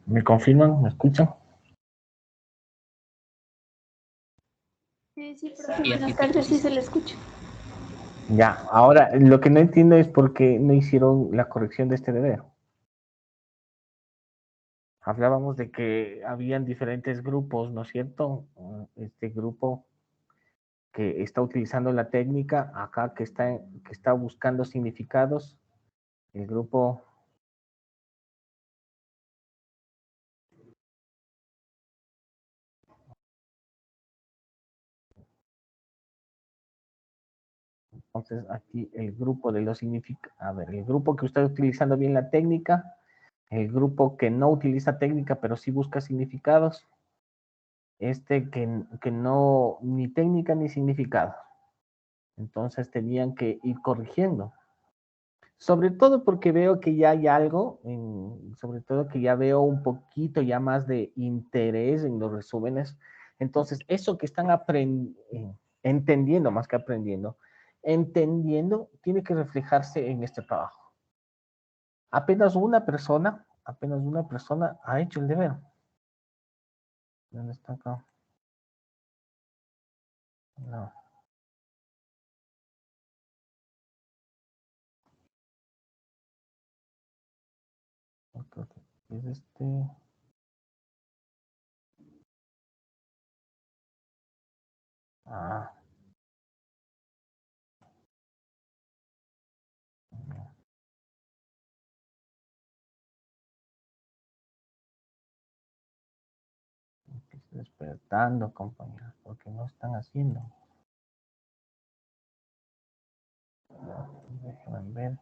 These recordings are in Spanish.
¿Me confirman? ¿Me escuchan? Sí, profe, buenas tardes, sí se le escucha. Ya, ahora lo que no entiendo es por qué no hicieron la corrección de este deber. Hablábamos de que habían diferentes grupos, ¿no es cierto? Este grupo que está utilizando la técnica, acá que está buscando significados, el grupo entonces aquí el grupo de los significados, a ver, el grupo que está utilizando bien la técnica, el grupo que no utiliza técnica pero sí busca significados, que no, ni técnica ni significado. Entonces tenían que ir corrigiendo. Sobre todo porque veo que ya hay algo, sobre todo que ya veo un poquito ya más de interés en los resúmenes. Entonces, eso que están entendiendo, más que aprendiendo, entendiendo, tiene que reflejarse en este trabajo. Apenas una persona ha hecho el deber. ¿Dónde está acá? No. Es este. Ah. Estoy despertando, compañeros, porque no están haciendo. Déjenme ver.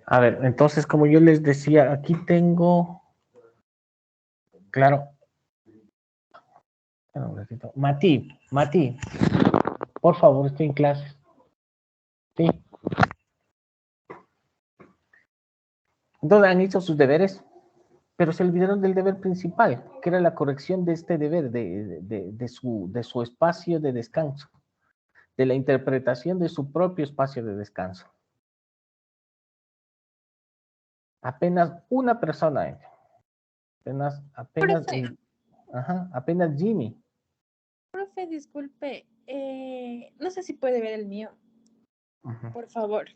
A ver, entonces, como yo les decía, aquí tengo, claro, Mati, por favor, estoy en clase. Sí. Entonces han hecho sus deberes, pero se olvidaron del deber principal, que era la corrección de este deber, de su espacio de descanso, de la interpretación de su propio espacio de descanso. Apenas una persona, Profe, apenas Jimmy. profe, disculpe, no sé si puede ver el mío, por favor.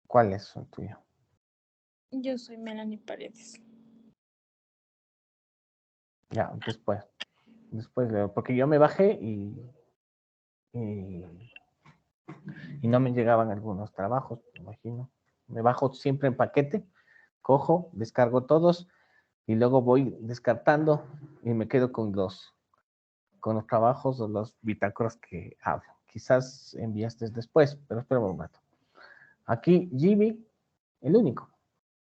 ¿Cuál es el tuyo? Yo soy Melanie Paredes. Ya, después leo, porque yo me bajé y no me llegaban algunos trabajos, me imagino. Me bajo siempre en paquete, cojo, descargo todos y luego voy descartando y me quedo con los trabajos o los bitácoras que hablo. Quizás enviaste después, pero espera un rato. Aquí Jimmy, el único.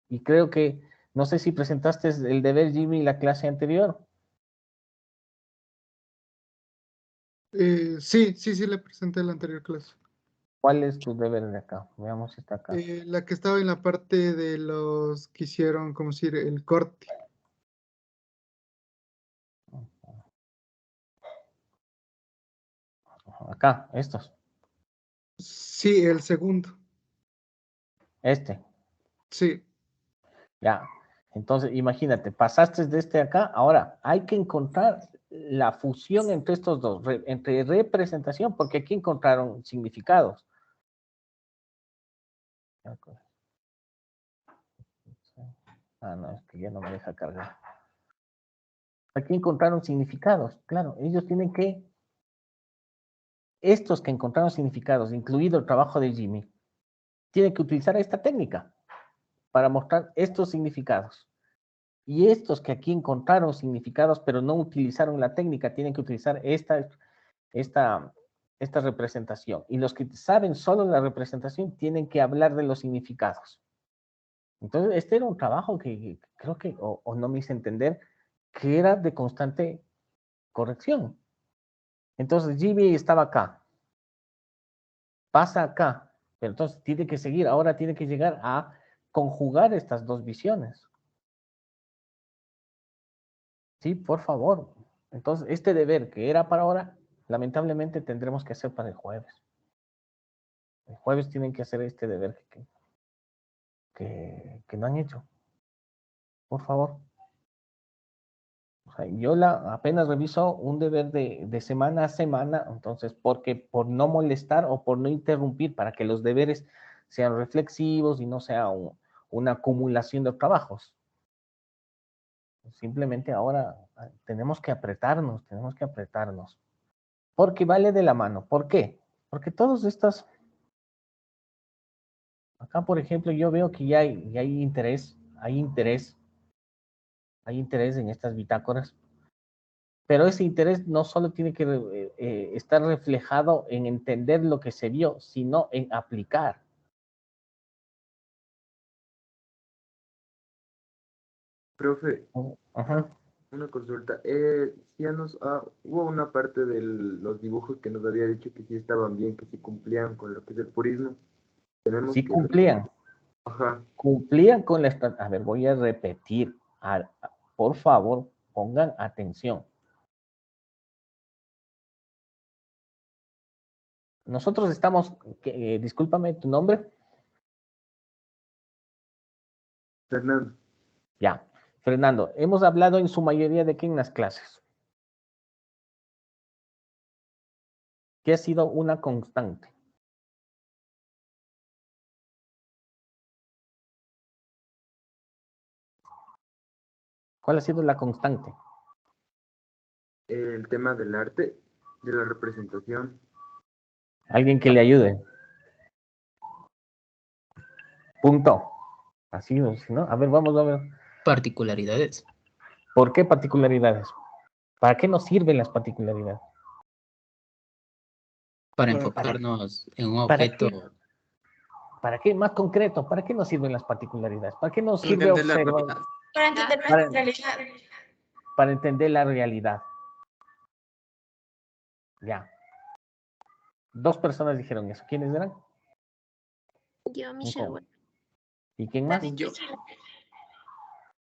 Y creo que, no sé si presentaste el deber Jimmy la clase anterior. Sí, le presenté en la anterior clase. ¿Cuál es tu deber de acá? Veamos si está acá. La que estaba en la parte de los que hicieron, como decir, el corte. Acá, estos. Sí, el segundo. Este. Sí. Ya. Entonces, imagínate, pasaste de este acá. Ahora, hay que encontrar la fusión entre estos dos, entre representación, porque aquí encontraron significados. Ah, no, es que ya no me deja cargar. Aquí encontraron significados. Claro, ellos tienen que, estos que encontraron significados, incluido el trabajo de Jimmy, tienen que utilizar esta técnica para mostrar estos significados. Y estos que aquí encontraron significados, pero no utilizaron la técnica, tienen que utilizar esta representación. Y los que saben solo la representación tienen que hablar de los significados. Entonces, este era un trabajo que creo que, o no me hice entender, que era de constante corrección. Entonces, Jimmy estaba acá, pasa acá, pero entonces tiene que seguir, ahora tiene que llegar a conjugar estas dos visiones. Sí, por favor. Entonces, este deber que era para ahora, lamentablemente tendremos que hacer para el jueves. El jueves tienen que hacer este deber que no han hecho. Por favor. O sea, yo apenas reviso un deber de semana a semana, entonces, porque por no molestar o por no interrumpir, para que los deberes sean reflexivos y no sea una acumulación de trabajos. Simplemente ahora tenemos que apretarnos, porque vale de la mano. ¿Por qué? Porque todos estos, acá por ejemplo, yo veo que ya hay interés en estas bitácoras. Pero ese interés no solo tiene que estar reflejado en entender lo que se vio, sino en aplicar. Profe, Ajá. una consulta. Hubo una parte de los dibujos que nos había dicho que sí estaban bien, que sí cumplían con lo que es el purismo. Tenemos Sí que... cumplían. Ajá. Cumplían con la... A ver, voy a repetir. Por favor, pongan atención. Nosotros estamos... discúlpame, ¿tu nombre? Fernando. Ya. Fernando, hemos hablado en su mayoría de qué en las clases. ¿Qué ha sido una constante? ¿Cuál ha sido la constante? El tema del arte, de la representación. Alguien que le ayude. Punto. Así, ¿no? A ver, vamos a ver. Particularidades. ¿Por qué particularidades? ¿Para qué nos sirven las particularidades? Para enfocarnos en un ¿Para objeto. qué? ¿Para qué? Más concreto, ¿para qué nos sirven las particularidades? ¿Para qué nos sirve observar? Para entender la realidad. Para entender la realidad. Ya. Dos personas dijeron eso. ¿Quiénes eran? Yo, Michelle. ¿Y quién más? Yo.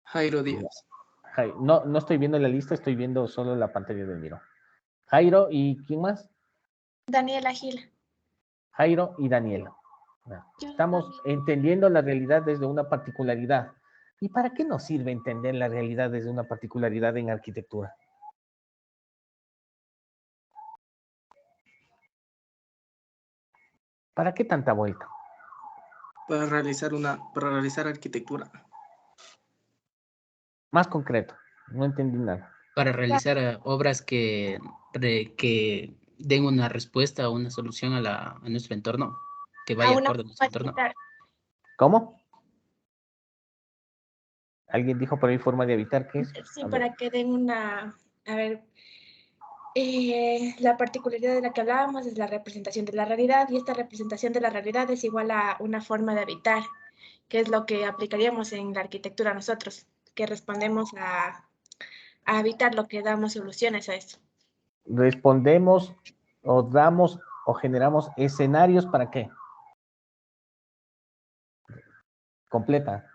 Jairo Díaz. No estoy viendo la lista, estoy viendo solo la pantalla del Miro. Jairo y ¿quién más? Daniela Gil. Jairo y Daniela. Estamos entendiendo la realidad desde una particularidad. ¿Y para qué nos sirve entender la realidad desde una particularidad en arquitectura? ¿Para qué tanta vuelta? Para realizar arquitectura. Más concreto, no entendí nada. Para realizar obras que den una respuesta o una solución a nuestro entorno, que vaya acorde a nuestro entorno. ¿Cómo? ¿Alguien dijo por ahí forma de evitar qué es? Sí, para que den una... A ver, la particularidad de la que hablábamos es la representación de la realidad, y esta representación de la realidad es igual a una forma de habitar, que es lo que aplicaríamos en la arquitectura nosotros, que respondemos a habitar, lo que damos soluciones a eso. respondemos o damos o generamos escenarios para qué. Completa.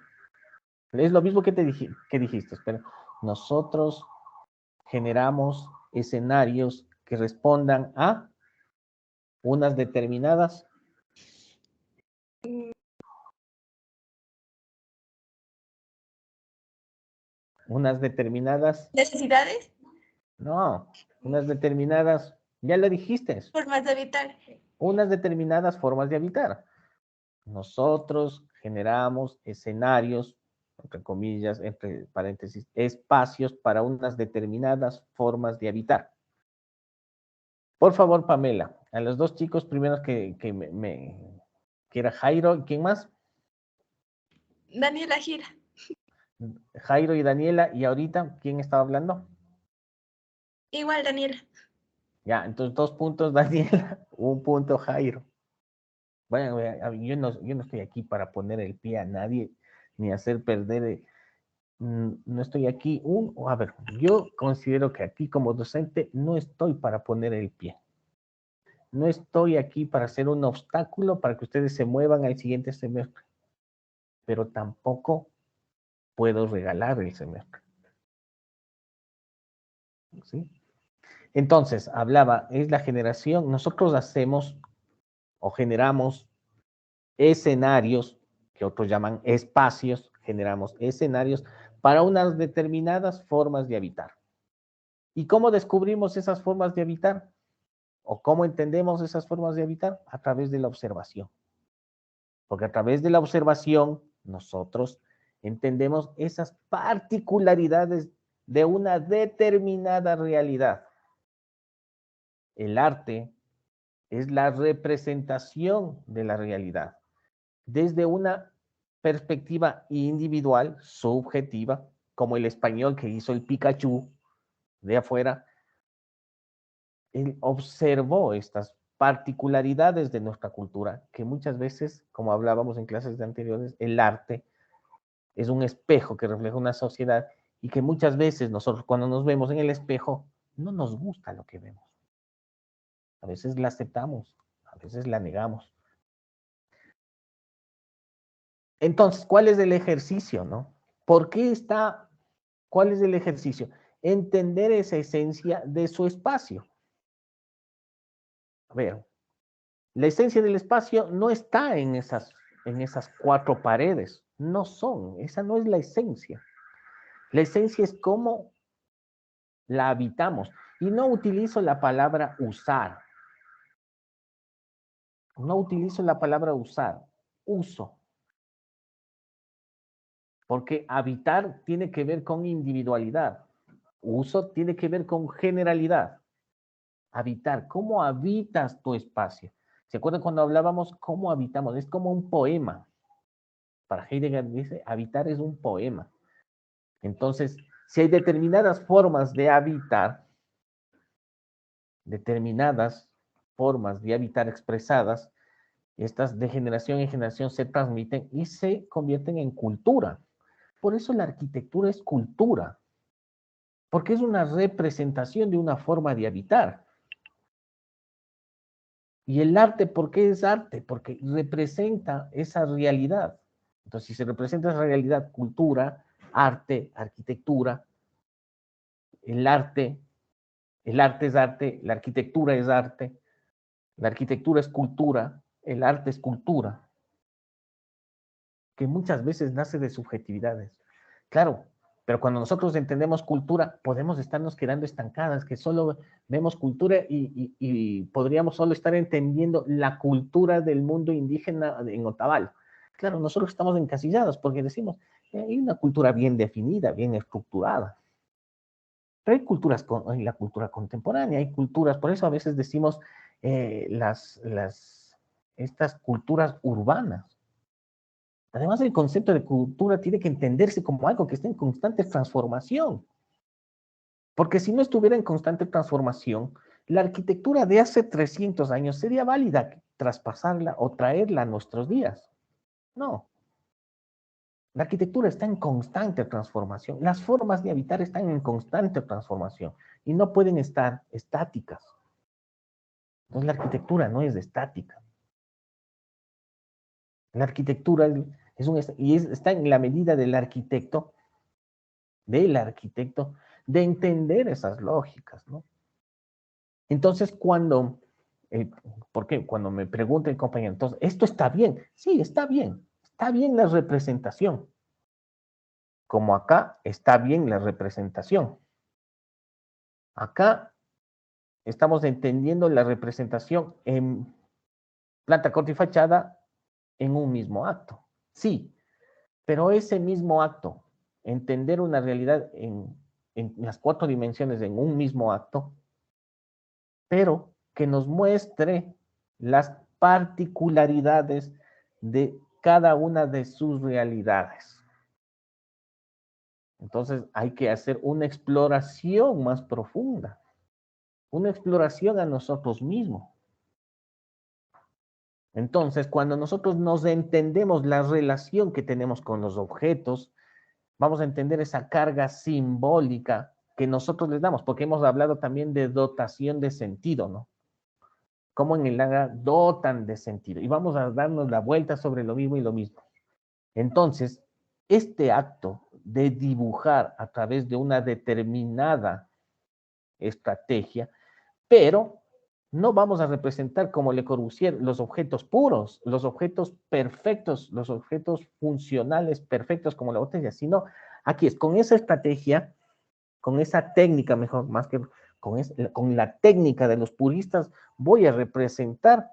Es lo mismo que que dijiste, pero nosotros generamos escenarios que respondan a unas determinadas ¿necesidades? No, unas determinadas, ya lo dijiste, Formas de habitar. unas determinadas formas de habitar. Nosotros generamos escenarios, entre comillas, entre paréntesis, espacios para unas determinadas formas de habitar. Por favor, Pamela, a los dos chicos primeros que era Jairo, ¿quién más? Daniela Gira. Jairo y Daniela, y ahorita, ¿quién estaba hablando? Igual Daniela. Ya, entonces 2 puntos Daniela, 1 punto Jairo. Bueno, yo no estoy aquí para poner el pie a nadie, ni hacer perder, no estoy aquí, a ver, yo considero que aquí como docente no estoy para poner el pie. No estoy aquí para hacer un obstáculo para que ustedes se muevan al siguiente semestre, pero tampoco puedo regalar el semestre. ¿Sí? Entonces, hablaba, es la generación, nosotros hacemos o generamos escenarios, que otros llaman espacios, generamos escenarios para unas determinadas formas de habitar. ¿Y cómo descubrimos esas formas de habitar? ¿O cómo entendemos esas formas de habitar? A través de la observación. Porque a través de la observación nosotros entendemos esas particularidades de una determinada realidad. El arte es la representación de la realidad desde una perspectiva individual, subjetiva, como el español que hizo el Pikachu de afuera. Él observó estas particularidades de nuestra cultura, que muchas veces, como hablábamos en clases anteriores, el arte es un espejo que refleja una sociedad y que muchas veces nosotros cuando nos vemos en el espejo no nos gusta lo que vemos. A veces la aceptamos, a veces la negamos. Entonces, ¿cuál es el ejercicio, no? ¿Por qué está? ¿Cuál es el ejercicio? Entender esa esencia de su espacio. A ver, la esencia del espacio no está en esas 4 paredes. No son, esa no es la esencia. La esencia es cómo la habitamos. Y no utilizo la palabra usar. No utilizo la palabra usar. Uso. Porque habitar tiene que ver con individualidad. Uso tiene que ver con generalidad. Habitar, ¿cómo habitas tu espacio? ¿Se acuerdan cuando hablábamos cómo habitamos? Es como un poema. Para Heidegger dice, habitar es un poema. Entonces, si hay determinadas formas de habitar, expresadas, estas de generación en generación se transmiten y se convierten en cultura. Por eso la arquitectura es cultura, porque es una representación de una forma de habitar. Y el arte, ¿por qué es arte? Porque representa esa realidad. Entonces, si se representa esa realidad, cultura, arte, arquitectura, el arte es arte, la arquitectura es arte, la arquitectura es cultura, el arte es cultura, que muchas veces nace de subjetividades. Claro, pero cuando nosotros entendemos cultura, podemos estarnos quedando estancadas, que solo vemos cultura y podríamos solo estar entendiendo la cultura del mundo indígena en Otavalo. Claro, nosotros estamos encasillados porque decimos, hay una cultura bien definida, bien estructurada. Pero hay culturas, hay la cultura contemporánea, hay culturas, por eso a veces decimos estas culturas urbanas. Además, el concepto de cultura tiene que entenderse como algo que está en constante transformación. Porque si no estuviera en constante transformación, la arquitectura de hace 300 años sería válida traspasarla o traerla a nuestros días. No. La arquitectura está en constante transformación. Las formas de habitar están en constante transformación. y no pueden estar estáticas. Entonces la arquitectura no es estática. La arquitectura está en la medida del arquitecto, de entender esas lógicas, ¿no? Entonces, ¿por qué? Cuando me pregunta el compañero, entonces, ¿esto está bien? Sí, está bien la representación. Como acá está bien la representación. Acá estamos entendiendo la representación en planta, corte y fachada en un mismo acto. Sí, pero ese mismo acto, entender una realidad en las 4 dimensiones en un mismo acto, pero que nos muestre las particularidades de cada una de sus realidades. Entonces hay que hacer una exploración más profunda, una exploración a nosotros mismos. Entonces, cuando nosotros nos entendemos la relación que tenemos con los objetos, vamos a entender esa carga simbólica que nosotros les damos, porque hemos hablado también de dotación de sentido, ¿no? Cómo en el área dotan de sentido. Y vamos a darnos la vuelta sobre lo mismo y lo mismo. Entonces, este acto de dibujar a través de una determinada estrategia, pero no vamos a representar como Le Corbusier los objetos puros, los objetos perfectos, los objetos funcionales perfectos como la botella, sino aquí es con esa estrategia, con esa técnica, mejor, más que con la técnica de los puristas, voy a representar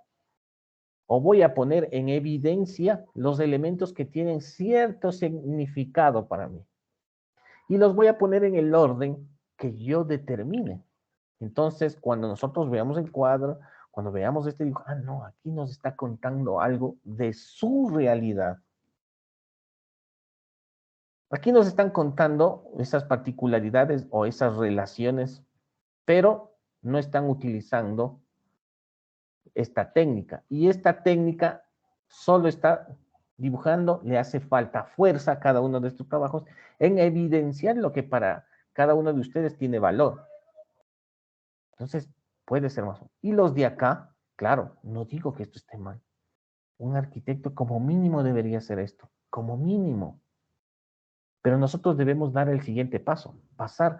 o voy a poner en evidencia los elementos que tienen cierto significado para mí. Y los voy a poner en el orden que yo determine. Entonces, cuando nosotros veamos el cuadro, cuando veamos este dibujo, no, aquí nos está contando algo de su realidad. Aquí nos están contando esas particularidades o esas relaciones, pero no están utilizando esta técnica. Y esta técnica solo está dibujando, le hace falta fuerza a cada uno de estos trabajos en evidenciar lo que para cada uno de ustedes tiene valor. Entonces, puede ser más. Y los de acá, claro, no digo que esto esté mal. Un arquitecto como mínimo debería hacer esto, como mínimo. Pero nosotros debemos dar el siguiente paso, pasar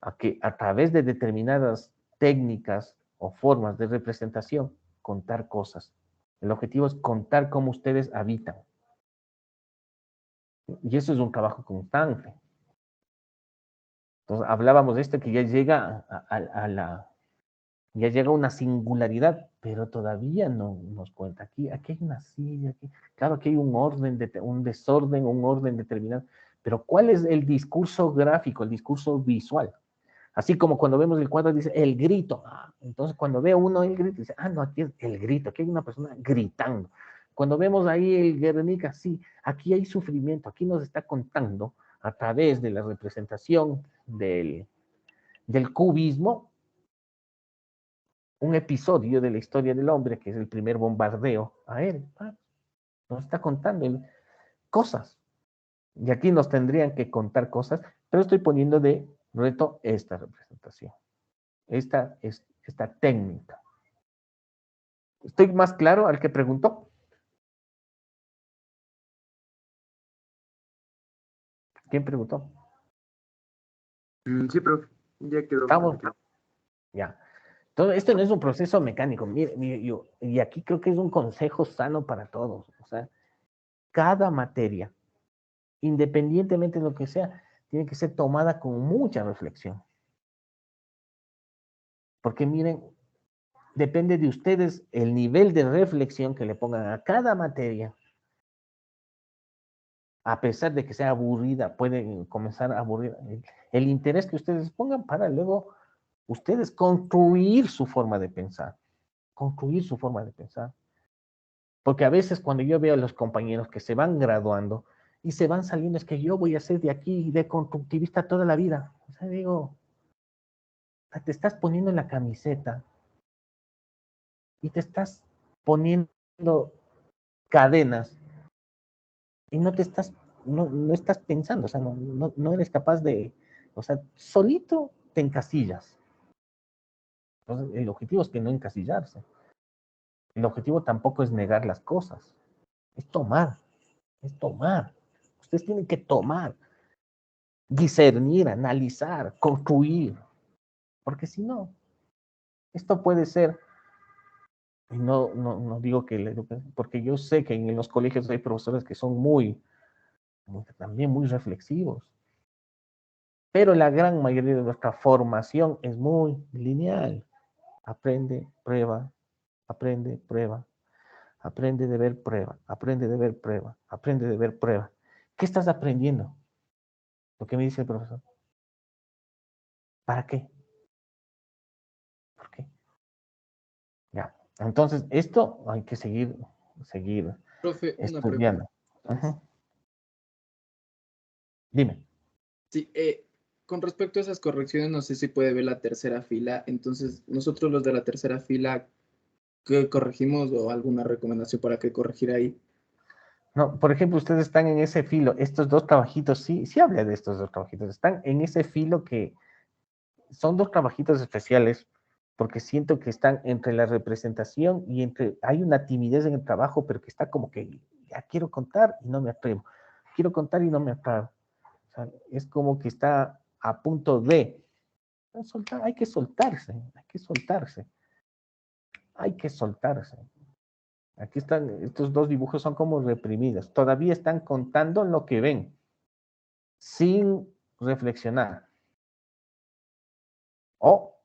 a que a través de determinadas técnicas o formas de representación, contar cosas. El objetivo es contar cómo ustedes habitan. Y eso es un trabajo constante. Entonces, hablábamos de esto que ya llega ya llega una singularidad, pero todavía no nos cuenta. Aquí hay una silla, claro, aquí hay un orden, un desorden, un orden determinado, pero ¿cuál es el discurso gráfico, el discurso visual? Así como cuando vemos el cuadro dice el grito, entonces cuando ve uno el grito dice, no, aquí es el grito, aquí hay una persona gritando. Cuando vemos ahí el Guernica, sí, aquí hay sufrimiento, aquí nos está contando a través de la representación del cubismo, un episodio de la historia del hombre, que es el primer bombardeo a él. Nos está contando cosas. Y aquí nos tendrían que contar cosas, pero estoy poniendo de reto esta representación, esta técnica. ¿Estoy más claro al que preguntó? ¿Quién preguntó? Sí, profe, ya quedó. Estamos. Ya. Todo esto no es un proceso mecánico. Mire, y aquí creo que es un consejo sano para todos. O sea, cada materia, independientemente de lo que sea, tiene que ser tomada con mucha reflexión. Porque miren, depende de ustedes el nivel de reflexión que le pongan a cada materia. A pesar de que sea aburrida, puede comenzar a aburrir. El interés que ustedes pongan para luego ustedes construir su forma de pensar. Construir su forma de pensar. Porque a veces cuando yo veo a los compañeros que se van graduando y se van saliendo, es que yo voy a ser de aquí de constructivista toda la vida. O sea, digo, te estás poniendo en la camiseta y te estás poniendo cadenas y no estás pensando, o sea, no eres capaz de, o sea, solito te encasillas. Entonces, el objetivo es que no encasillarse. El objetivo tampoco es negar las cosas. Es tomar. Es tomar. Ustedes tienen que tomar, discernir, analizar, construir. Porque si no, esto puede ser, y no digo que le eduquen, porque yo sé que en los colegios hay profesores que son también muy reflexivos. Pero la gran mayoría de nuestra formación es muy lineal. Aprende, prueba, aprende, prueba, aprende de ver, prueba, aprende de ver, prueba, aprende de ver, prueba. ¿Qué estás aprendiendo? Lo que me dice el profesor. ¿Para qué? ¿Por qué? Ya. Entonces, esto hay que seguir Profe, una estudiando. pregunta. Ajá. Dime. Sí, con respecto a esas correcciones, no sé si puede ver la tercera fila. Entonces, nosotros los de la tercera fila, ¿qué corregimos o alguna recomendación para que corregir ahí? No, por ejemplo, ustedes están en ese filo, estos dos trabajitos, sí habla de estos dos trabajitos, están en ese filo que son dos trabajitos especiales, porque siento que están entre la representación y hay una timidez en el trabajo, pero que está como que ya quiero contar y no me atrevo, quiero contar y no me atrevo. O sea, es como que está a punto de soltar, hay que soltarse, hay que soltarse, hay que soltarse. Aquí están, estos dos dibujos son como reprimidos, todavía están contando lo que ven, sin reflexionar, o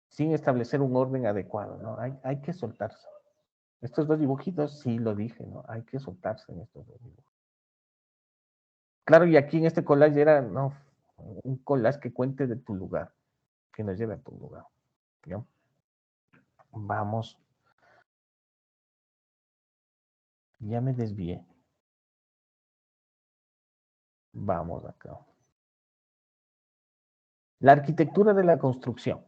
sin establecer un orden adecuado, ¿no? Hay que soltarse. Estos dos dibujitos, sí lo dije, ¿no? Hay que soltarse en estos dos dibujos. Claro, y aquí en este collage era, no, un collage que cuente de tu lugar, que nos lleve a tu lugar. ¿No? Vamos. Ya me desvié. Vamos acá. La arquitectura de la construcción.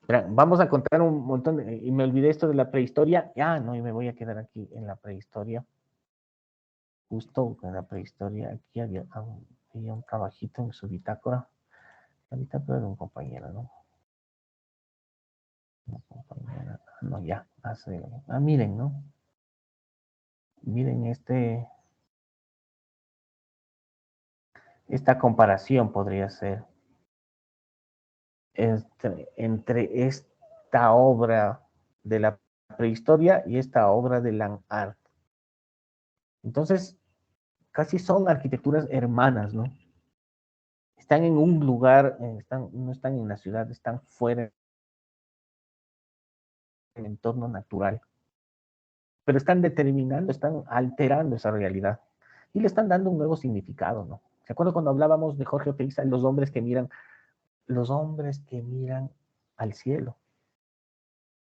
Verán, vamos a contar un montón, y me olvidé esto de la prehistoria. No, y me voy a quedar aquí en la prehistoria. Justo en la prehistoria, aquí había un trabajito en su bitácora. La bitácora de un compañero, ¿no? Una compañera. No, ya. Miren, ¿no? Miren esta comparación podría ser entre esta obra de la prehistoria y esta obra de Land Art. Entonces, casi son arquitecturas hermanas, ¿no? Están en un lugar, no están en la ciudad, están fuera del entorno natural, pero están determinando, están alterando esa realidad y le están dando un nuevo significado, ¿no? ¿Se acuerdan cuando hablábamos de Jorge Oteiza, los hombres que miran al cielo?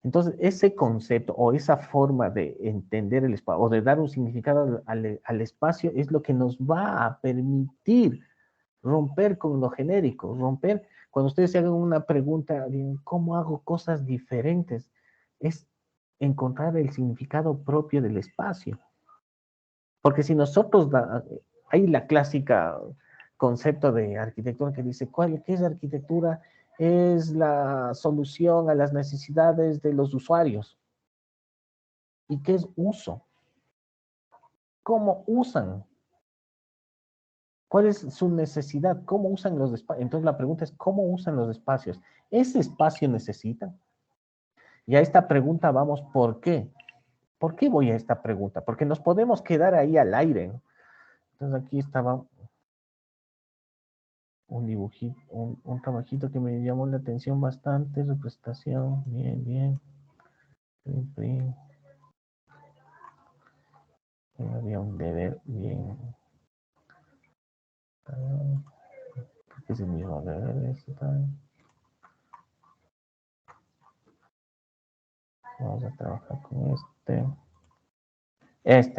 Entonces, ese concepto o esa forma de entender el espacio o de dar un significado al espacio es lo que nos va a permitir romper con lo genérico, romper, cuando ustedes se hagan una pregunta, ¿cómo hago cosas diferentes? Es encontrar el significado propio del espacio. Porque si nosotros, hay la clásica concepto de arquitectura que dice, ¿qué es arquitectura? Es la solución a las necesidades de los usuarios. ¿Y qué es uso? ¿Cómo usan? ¿Cuál es su necesidad? ¿Cómo usan los espacios? Entonces la pregunta es, ¿cómo usan los espacios? ¿Ese espacio necesita? Y a esta pregunta vamos, ¿por qué? ¿Por qué voy a esta pregunta? Porque nos podemos quedar ahí al aire, ¿no? Entonces aquí estaba un dibujito, un trabajito que me llamó la atención bastante, representación, bien. Había un deber, bien. Porque es el mismo deber, vamos a trabajar con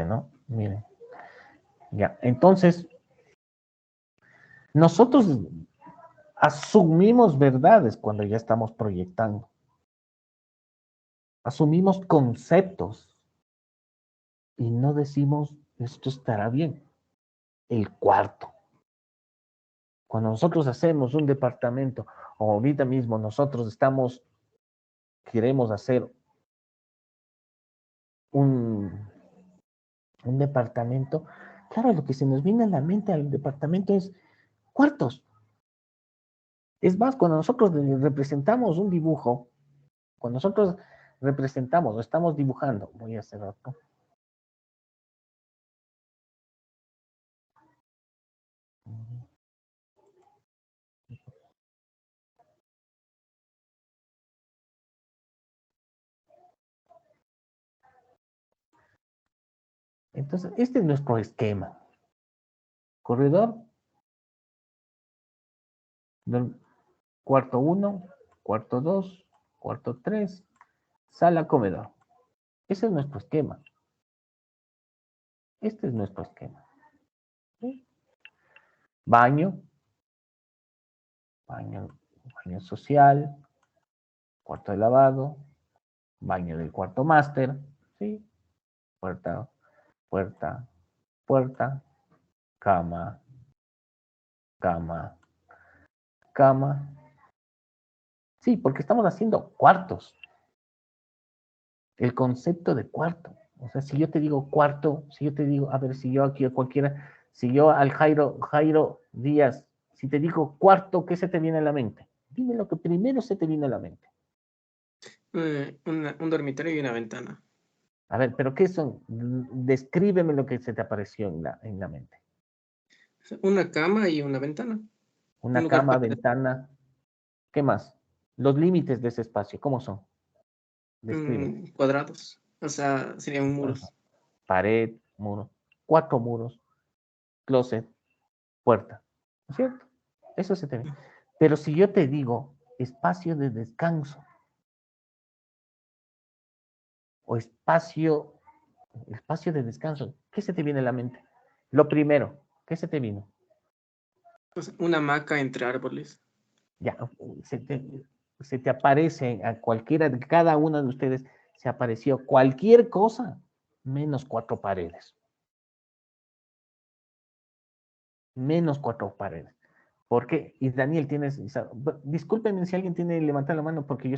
¿no? Miren. Ya, entonces, nosotros asumimos verdades cuando ya estamos proyectando. Asumimos conceptos y no decimos, esto estará bien. El cuarto. Cuando nosotros hacemos un departamento, o ahorita mismo nosotros estamos queremos hacer un departamento, claro, lo que se nos viene a la mente al departamento es cuartos. Es más, cuando nosotros representamos un dibujo, cuando nosotros representamos o estamos dibujando, voy a hacer otro. Entonces, este es nuestro esquema. Corredor, cuarto 1, cuarto 2, cuarto 3, sala, comedor. Ese es nuestro esquema. Este es nuestro esquema. ¿Sí? Baño, baño social, cuarto de lavado, baño del cuarto máster, ¿sí? Puerta, puerta, puerta, cama, cama, cama. Sí, porque estamos haciendo cuartos. El concepto de cuarto. O sea, si yo te digo cuarto, si yo te digo, a ver, si yo aquí a cualquiera, si yo al Jairo Díaz, si te digo cuarto, ¿qué se te viene a la mente? Dime lo que primero se te viene a la mente. Un dormitorio y una ventana. A ver, pero ¿qué son? Descríbeme lo que se te apareció en la mente. Una cama y una ventana. Una cama, ventana. ¿Qué más? Los límites de ese espacio, ¿cómo son? Describe. Cuadrados. O sea, serían muros. Pared, muro. 4 muros. Closet, puerta. ¿No es cierto? Eso se te ve. Pero si yo te digo espacio de descanso o espacio de descanso, ¿qué se te viene a la mente? Lo primero, ¿qué se te vino? Pues una hamaca entre árboles. Ya, se te aparece a cualquiera de cada uno de ustedes, se apareció cualquier cosa menos 4 paredes. Menos 4 paredes. ¿Por qué? Y Daniel, discúlpenme si alguien tiene que levantar la mano porque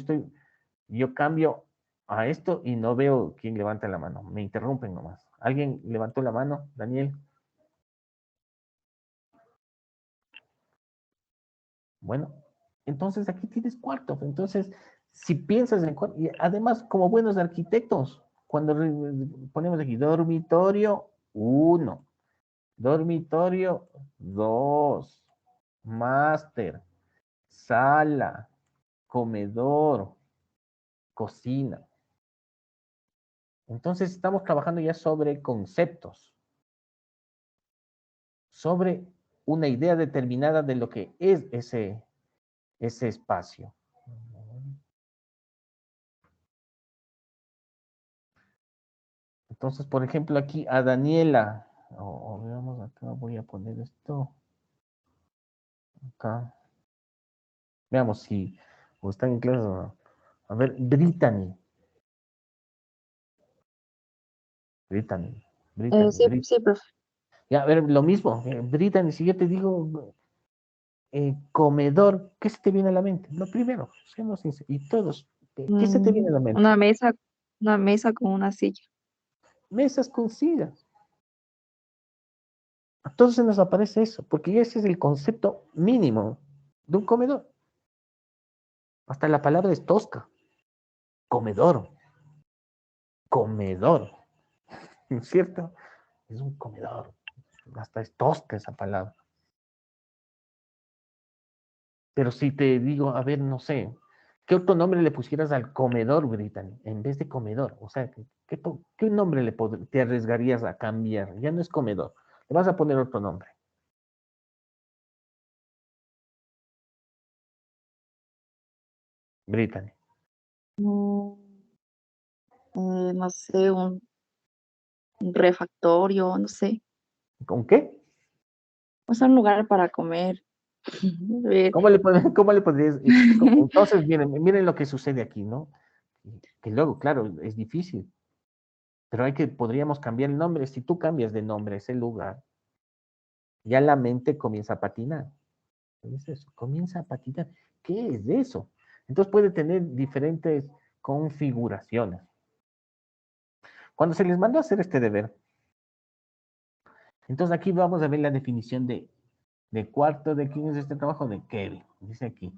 yo cambio a esto y no veo quién levanta la mano. Me interrumpen nomás. ¿Alguien levantó la mano, Daniel? Bueno, entonces aquí tienes cuarto. Entonces, si piensas en cuarto, y además, como buenos arquitectos, cuando ponemos aquí dormitorio 1, dormitorio 2, máster, sala, comedor, cocina. Entonces estamos trabajando ya sobre conceptos, sobre una idea determinada de lo que es ese espacio. Entonces, por ejemplo, aquí a Daniela, veamos acá, voy a poner esto acá. Veamos si o están en clase o no. A ver, Brittany. Sí, profe. Ya, a ver, lo mismo. Brittany, si yo te digo comedor, ¿qué se te viene a la mente? Lo primero, seamos sinceros. Y todos, ¿qué se te viene a la mente? Una mesa con una silla. Mesas con sillas. A todos se nos aparece eso, porque ese es el concepto mínimo de un comedor. Hasta la palabra es tosca. Comedor. Comedor. ¿No es cierto? Es un comedor. Hasta es tosca esa palabra. Pero si te digo, a ver, no sé, ¿qué otro nombre le pusieras al comedor, Brittany, en vez de comedor? O sea, ¿qué nombre te arriesgarías a cambiar? Ya no es comedor, le vas a poner otro nombre. Brittany. No sé, un refactorio, no sé. ¿Con qué? O sea, un lugar para comer. ¿Cómo le podrías? Entonces, miren lo que sucede aquí, ¿no? Que luego, claro, es difícil. Pero podríamos cambiar el nombre. Si tú cambias de nombre a ese lugar, ya la mente comienza a patinar. ¿Qué es eso? Comienza a patinar. ¿Qué es eso? Entonces puede tener diferentes configuraciones. Cuando se les mandó a hacer este deber, entonces aquí vamos a ver la definición de cuarto. ¿De quién es este trabajo? De Kevin. Dice aquí,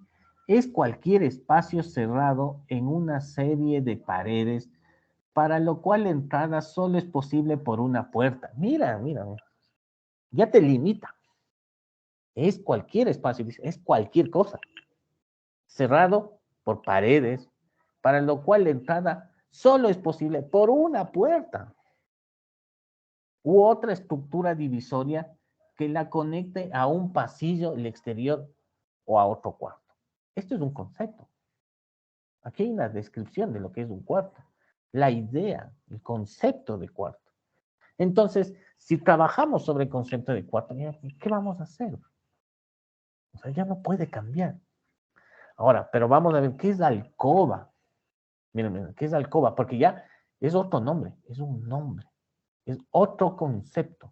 es cualquier espacio cerrado en una serie de paredes para lo cual la entrada solo es posible por una puerta. Mira, mira, mira. Ya te limita. Es cualquier espacio, dice, es cualquier cosa. Cerrado por paredes, para lo cual la entrada solo es posible por una puerta u otra estructura divisoria que la conecte a un pasillo, el exterior o a otro cuarto. Esto es un concepto. Aquí hay una descripción de lo que es un cuarto, la idea, el concepto de cuarto. Entonces, si trabajamos sobre el concepto de cuarto, ¿qué vamos a hacer? O sea, ya no puede cambiar. Ahora, pero vamos a ver, ¿qué es alcoba? Miren, miren, ¿qué es alcoba? Porque ya es otro nombre, es un nombre, es otro concepto.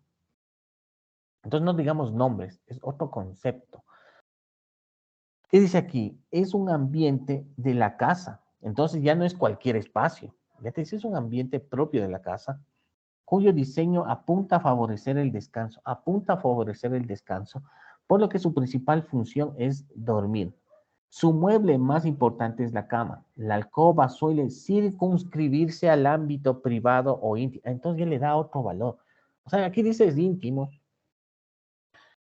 Entonces no digamos nombres, es otro concepto. ¿Qué dice aquí? Es un ambiente de la casa. Entonces ya no es cualquier espacio. Ya te dice, es un ambiente propio de la casa, cuyo diseño apunta a favorecer el descanso, por lo que su principal función es dormir. Su mueble más importante es la cama. La alcoba suele circunscribirse al ámbito privado o íntimo. Entonces ya le da otro valor. O sea, aquí dice es íntimo.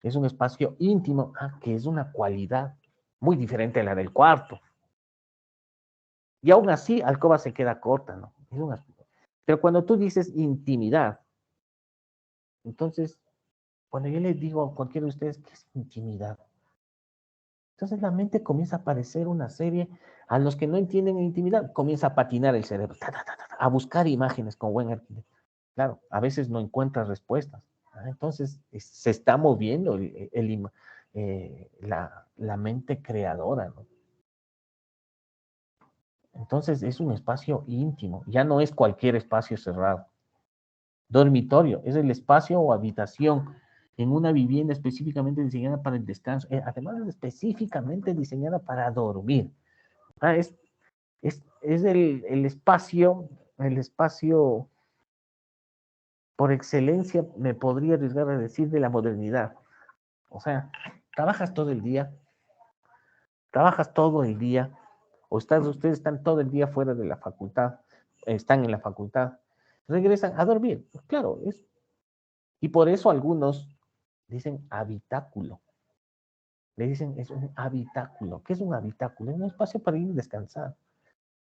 Es un espacio íntimo, que es una cualidad muy diferente a la del cuarto. Y aún así, alcoba se queda corta, ¿no? Pero cuando tú dices intimidad, entonces, cuando yo les digo a cualquiera de ustedes, ¿qué es intimidad? Entonces la mente comienza a aparecer una serie, a los que no entienden intimidad, comienza a patinar el cerebro, a buscar imágenes con buen arquitecto. Claro, a veces no encuentra respuestas. Entonces se está moviendo la mente creadora, ¿no? Entonces es un espacio íntimo, ya no es cualquier espacio cerrado. Dormitorio es el espacio o habitación en una vivienda específicamente diseñada para el descanso, además es específicamente diseñada para dormir. Es el espacio por excelencia, me podría arriesgar a decir, de la modernidad. O sea, trabajas todo el día, o ustedes están todo el día fuera de la facultad, están en la facultad, regresan a dormir. Claro, y por eso algunos dicen habitáculo. Le dicen, es un habitáculo. ¿Qué es un habitáculo? Es un espacio para ir a descansar.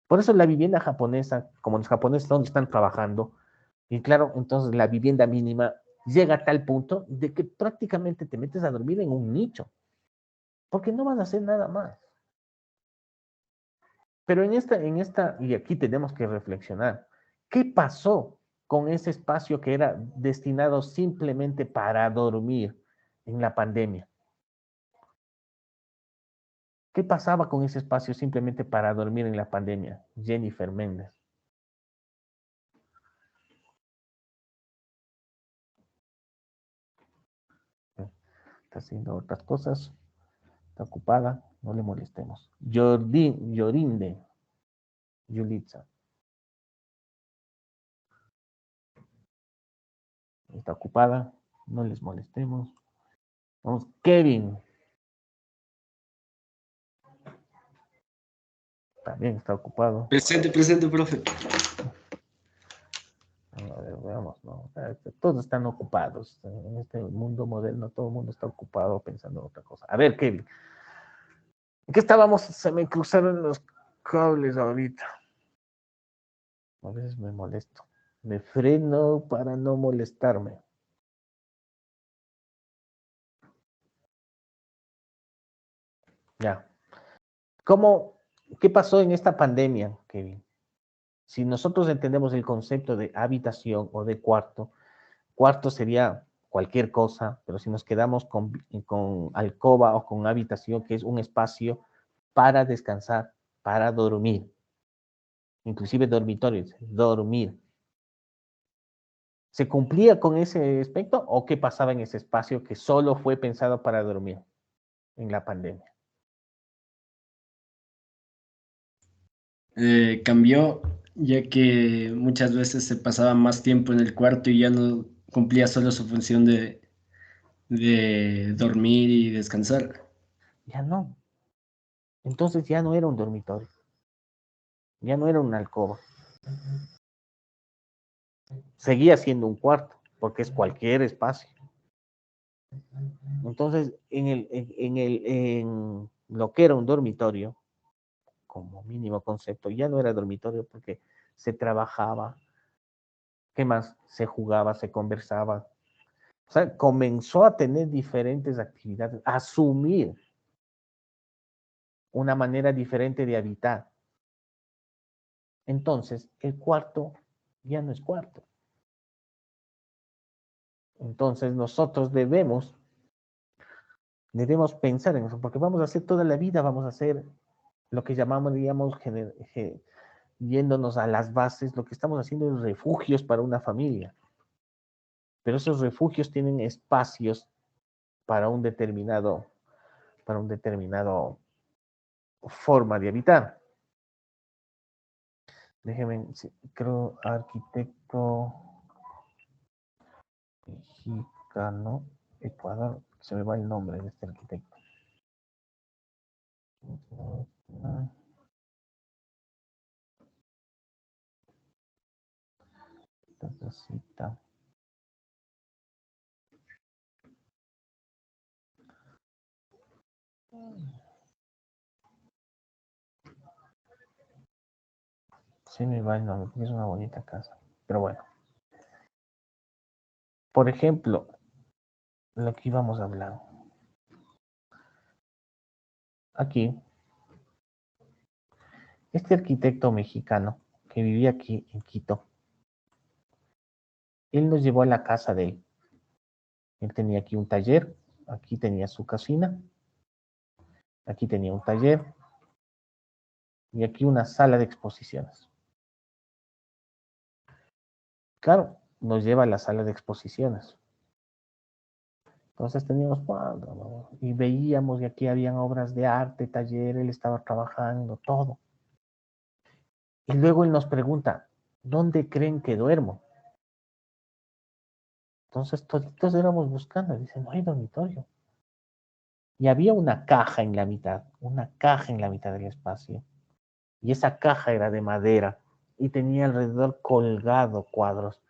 Por eso la vivienda japonesa, como los japoneses donde están trabajando, y claro, entonces la vivienda mínima llega a tal punto de que prácticamente te metes a dormir en un nicho, porque no vas a hacer nada más. Pero y aquí tenemos que reflexionar, ¿qué pasó con ese espacio que era destinado simplemente para dormir en la pandemia? ¿Qué pasaba con ese espacio simplemente para dormir en la pandemia? Jennifer Méndez. Está haciendo otras cosas. Está ocupada. No le molestemos. Yorinde. Yulitza. Está ocupada. No les molestemos. Vamos, Kevin. También está ocupado. Presente, profe. A ver, veamos, ¿no? Todos están ocupados. En este mundo moderno, todo el mundo está ocupado pensando en otra cosa. A ver, Kevin. ¿En qué estábamos? Se me cruzaron los cables ahorita. A veces me molesto. Me freno para no molestarme. Ya. ¿Qué pasó en esta pandemia, Kevin? Si nosotros entendemos el concepto de habitación o de cuarto sería cualquier cosa, pero si nos quedamos con alcoba o con habitación, que es un espacio para descansar, para dormir, inclusive dormitorios, dormir. ¿Se cumplía con ese aspecto o qué pasaba en ese espacio que solo fue pensado para dormir en la pandemia? cambió, ya que muchas veces se pasaba más tiempo en el cuarto y ya no cumplía solo su función de dormir y descansar. Ya no. Entonces ya no era un dormitorio. Ya no era una alcoba. Seguía siendo un cuarto, porque es cualquier espacio. Entonces, en lo que era un dormitorio, como mínimo concepto, ya no era dormitorio porque se trabajaba, ¿qué más? Se jugaba, se conversaba. O sea, comenzó a tener diferentes actividades, a asumir una manera diferente de habitar. Entonces, el cuarto ya no es cuarto. Entonces, nosotros debemos pensar en eso, porque vamos a hacer toda la vida, vamos a hacer lo que llamamos, digamos, yéndonos a las bases, lo que estamos haciendo es refugios para una familia. Pero esos refugios tienen espacios para un determinado forma de habitar. Déjenme, creo, arquitecto mexicano, Ecuador, se me va el nombre de este arquitecto. Cita. Se me va el nombre, porque es una bonita casa. Pero bueno. Por ejemplo, lo que íbamos a hablar. Aquí, este arquitecto mexicano que vivía aquí en Quito, él nos llevó a la casa de él. Él tenía aquí un taller, aquí tenía su cocina, aquí tenía un taller y aquí una sala de exposiciones. Claro, nos lleva a la sala de exposiciones. Entonces teníamos cuadros, ¿no? Y veíamos y aquí habían obras de arte, taller, él estaba trabajando, todo. Y luego él nos pregunta, ¿dónde creen que duermo? Entonces toditos éramos buscando, dice, no hay dormitorio. Y había una caja en la mitad del espacio. Y esa caja era de madera y tenía alrededor colgado cuadros.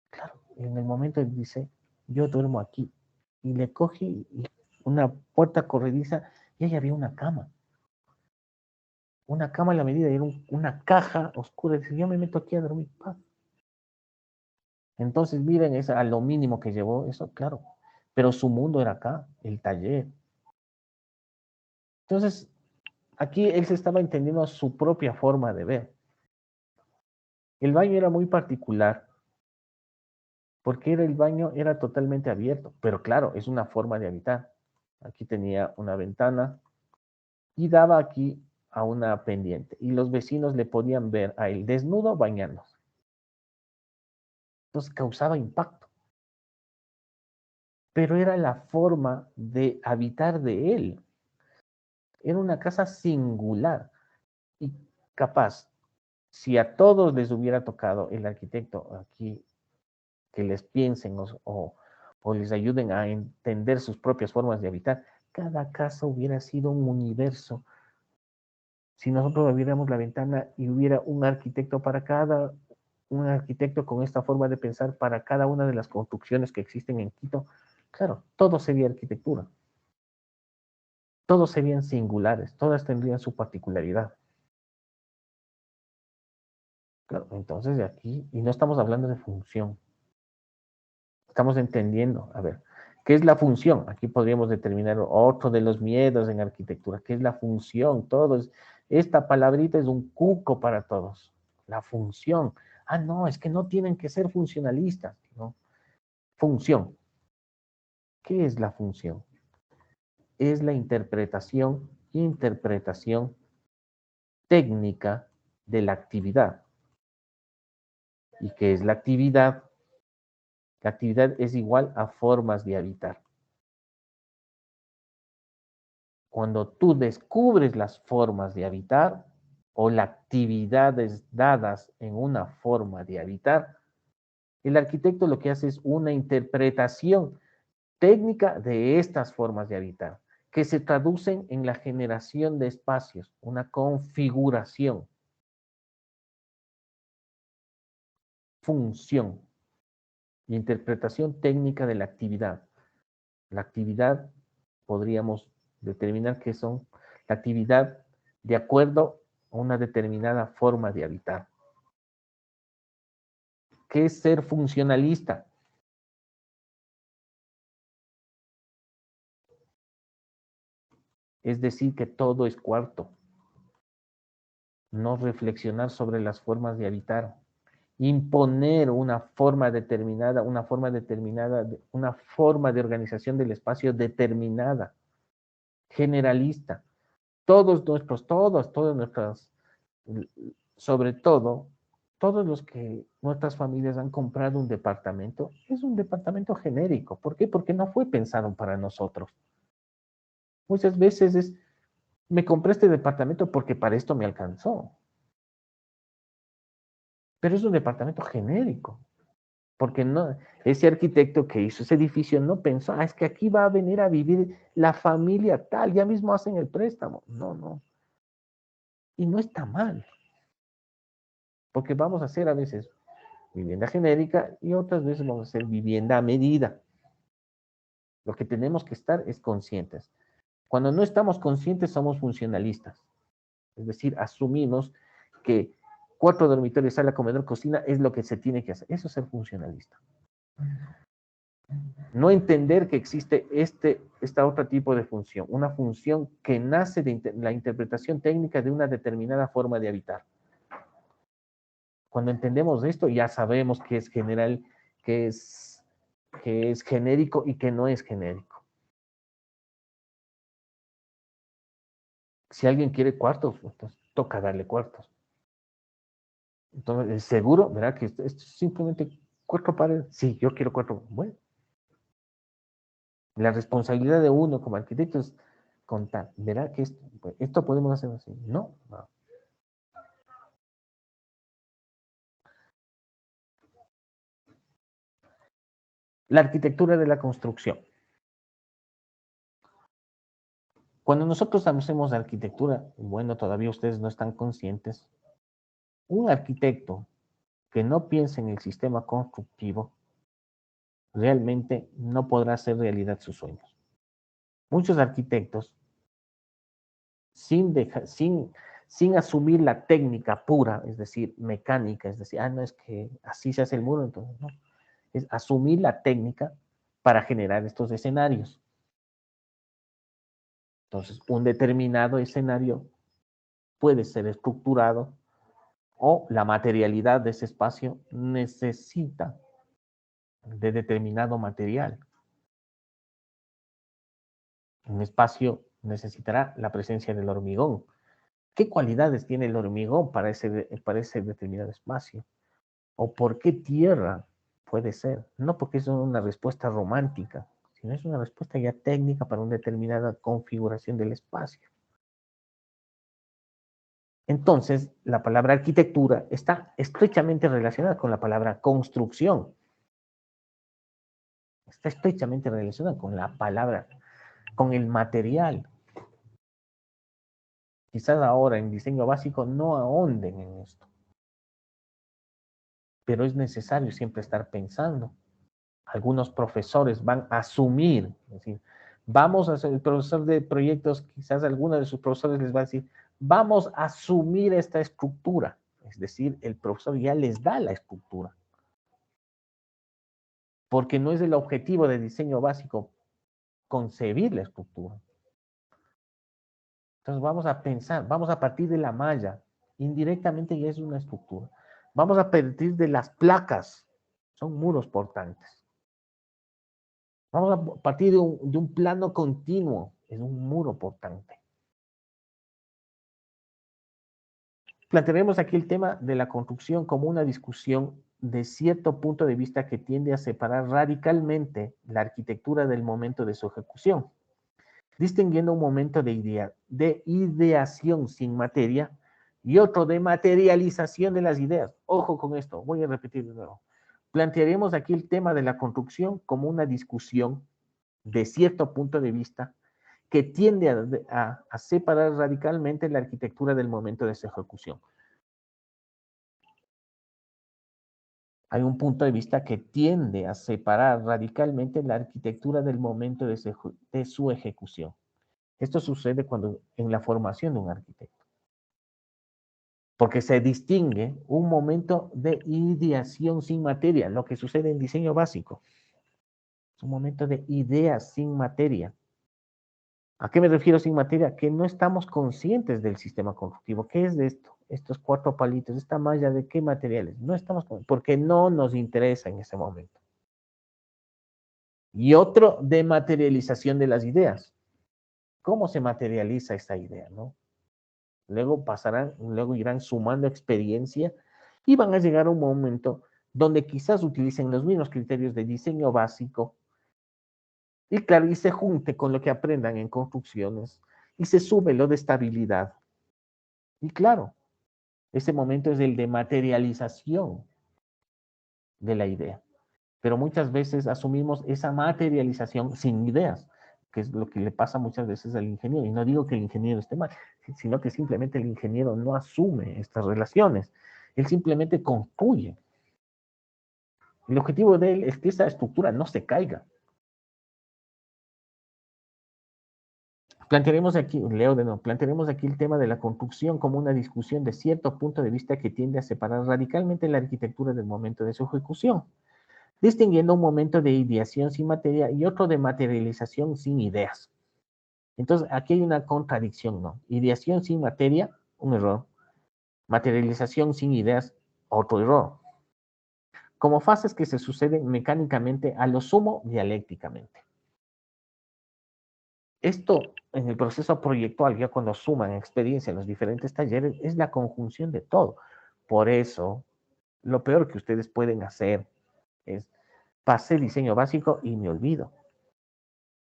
Claro, en el momento él dice, yo duermo aquí. Y le coge una puerta corrediza y ahí había una cama. Una cama a la medida, era una caja oscura. Dice, yo me meto aquí a dormir. Entonces, miren, es a lo mínimo que llevó eso, claro. Pero su mundo era acá, el taller. Entonces, aquí él se estaba entendiendo su propia forma de ver. El baño era muy particular, porque el baño era totalmente abierto, pero claro, es una forma de habitar. Aquí tenía una ventana y daba aquí a una pendiente, y los vecinos le podían ver a él desnudo bañándose. Entonces causaba impacto, pero era la forma de habitar de él. Era una casa singular y capaz, si a todos les hubiera tocado el arquitecto aquí que les piensen o les ayuden a entender sus propias formas de habitar, cada casa hubiera sido un universo. Si nosotros abriéramos la ventana y hubiera un arquitecto un arquitecto con esta forma de pensar para cada una de las construcciones que existen en Quito, claro, todo sería arquitectura. Todos serían singulares, todas tendrían su particularidad. Claro, entonces de aquí, y no estamos hablando de función, estamos entendiendo, a ver, ¿qué es la función? Aquí podríamos determinar otro de los miedos en arquitectura, ¿qué es la función? Esta palabrita es un cuco para todos, la función. Ah, no, es que no tienen que ser funcionalistas, ¿no? Función. ¿Qué es la función? Es la interpretación técnica de la actividad. ¿Y qué es la actividad? La actividad es igual a formas de habitar. Cuando tú descubres las formas de habitar, o las actividades dadas en una forma de habitar, el arquitecto lo que hace es una interpretación técnica de estas formas de habitar, que se traducen en la generación de espacios, una configuración, función y interpretación técnica de la actividad. La actividad podríamos determinar que son la actividad de acuerdo a una determinada forma de habitar. ¿Qué es ser funcionalista? Es decir, que todo es cuarto. No reflexionar sobre las formas de habitar. Imponer una forma determinada, una forma de organización del espacio determinada, generalista. Todos nuestras, sobre todo, todos los que nuestras familias han comprado un departamento, es un departamento genérico. ¿Por qué? Porque no fue pensado para nosotros. Muchas veces me compré este departamento porque para esto me alcanzó. Pero es un departamento genérico. Porque no, ese arquitecto que hizo ese edificio no pensó, es que aquí va a venir a vivir la familia tal, ya mismo hacen el préstamo. No. Y no está mal. Porque vamos a hacer a veces vivienda genérica y otras veces vamos a hacer vivienda a medida. Lo que tenemos que estar es conscientes. Cuando no estamos conscientes somos funcionalistas. Es decir, asumimos que 4 dormitorios, sala, comedor, cocina es lo que se tiene que hacer. Eso es ser funcionalista. No entender que existe esta otro tipo de función, una función que nace de la interpretación técnica de una determinada forma de habitar. Cuando entendemos esto, ya sabemos que es general, que es genérico y que no es genérico. Si alguien quiere cuartos, entonces toca darle cuartos. Entonces, seguro, ¿verdad? Que esto es simplemente 4 paredes. Sí, yo quiero 4. Bueno. La responsabilidad de uno como arquitecto es contar. ¿Verá que esto podemos hacer así? No. La arquitectura de la construcción. Cuando nosotros hacemos arquitectura, bueno, todavía ustedes no están conscientes, un arquitecto que no piense en el sistema constructivo realmente no podrá hacer realidad sus sueños. Muchos arquitectos, sin asumir la técnica pura, es decir, mecánica, es decir, no es que así se hace el muro, entonces no. Es asumir la técnica para generar estos escenarios. Entonces, un determinado escenario puede ser estructurado o la materialidad de ese espacio necesita de determinado material. Un espacio necesitará la presencia del hormigón. ¿Qué cualidades tiene el hormigón para ese determinado espacio? ¿O por qué tierra puede ser? No porque es una respuesta romántica, sino es una respuesta ya técnica para una determinada configuración del espacio. Entonces, la palabra arquitectura está estrechamente relacionada con la palabra construcción. Está estrechamente relacionada con la palabra, con el material. Quizás ahora en diseño básico no ahonden en esto. Pero es necesario siempre estar pensando. Algunos profesores van a asumir, es decir, vamos a hacer, el profesor de proyectos, quizás alguno de sus profesores les va a decir, vamos a asumir esta estructura. Es decir, el profesor ya les da la estructura. Porque no es el objetivo de diseño básico concebir la estructura. Entonces vamos a pensar, vamos a partir de la malla, indirectamente ya es una estructura. Vamos a partir de las placas, son muros portantes. Vamos a partir de un plano continuo, es un muro portante. Plantearemos aquí el tema de la construcción como una discusión de cierto punto de vista que tiende a separar radicalmente la arquitectura del momento de su ejecución, distinguiendo un momento de ideación sin materia y otro de materialización de las ideas. Ojo con esto, voy a repetir de nuevo. Plantearemos aquí el tema de la construcción como una discusión de cierto punto de vista que tiende a separar radicalmente la arquitectura del momento de su ejecución. Hay un punto de vista que tiende a separar radicalmente la arquitectura del momento de su ejecución. Esto sucede cuando en la formación de un arquitecto. Porque se distingue un momento de ideación sin materia, lo que sucede en diseño básico. Es un momento de ideas sin materia. ¿A qué me refiero sin materia? Que no estamos conscientes del sistema constructivo. ¿Qué es de esto? Estos 4 palitos, esta malla, ¿de qué materiales? No estamos, porque no nos interesa en ese momento. Y otro de materialización de las ideas. ¿Cómo se materializa esta idea, no? Luego irán sumando experiencia y van a llegar a un momento donde quizás utilicen los mismos criterios de diseño básico y claro, y se junte con lo que aprendan en construcciones y se sube lo de estabilidad. Y claro, ese momento es el de materialización de la idea. Pero muchas veces asumimos esa materialización sin ideas, que es lo que le pasa muchas veces al ingeniero. Y no digo que el ingeniero esté mal, sino que simplemente el ingeniero no asume estas relaciones. Él simplemente construye. El objetivo de él es que esa estructura no se caiga. Plantearemos aquí el tema de la construcción como una discusión de cierto punto de vista que tiende a separar radicalmente la arquitectura del momento de su ejecución, distinguiendo un momento de ideación sin materia y otro de materialización sin ideas. Entonces, aquí hay una contradicción, ¿no? Ideación sin materia, un error. Materialización sin ideas, otro error. Como fases que se suceden mecánicamente, a lo sumo dialécticamente. Esto, en el proceso proyectual, ya cuando suman experiencia en los diferentes talleres, es la conjunción de todo. Por eso, lo peor que ustedes pueden hacer es, pasé diseño básico y me olvido.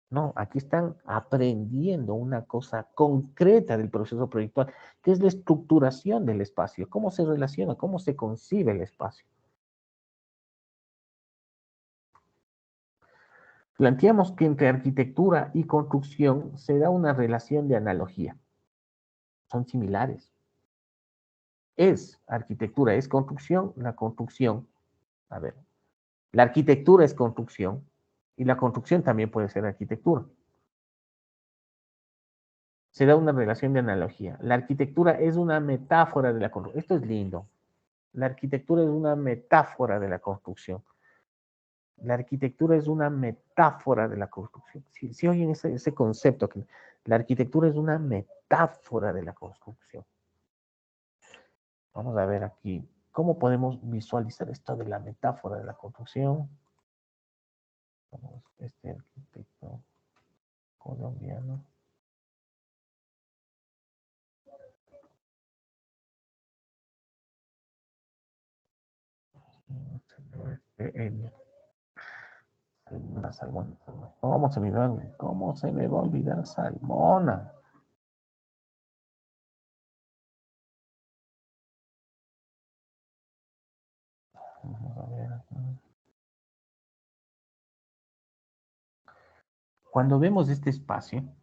No, aquí están aprendiendo una cosa concreta del proceso proyectual, que es la estructuración del espacio, cómo se relaciona, cómo se concibe el espacio. Planteamos que entre arquitectura y construcción se da una relación de analogía. Son similares. Arquitectura es construcción, la arquitectura es construcción y la construcción también puede ser arquitectura. Se da una relación de analogía. La arquitectura es una metáfora de la construcción. Esto es lindo. La arquitectura es una metáfora de la construcción. La arquitectura es una metáfora de la construcción. Si oyen ese concepto, que la arquitectura es una metáfora de la construcción. Vamos a ver aquí, ¿cómo podemos visualizar esto de la metáfora de la construcción? Este arquitecto colombiano. Salmona. ¿Cómo se me va a olvidar Salmona? Vamos a ver acá. Cuando vemos este espacio,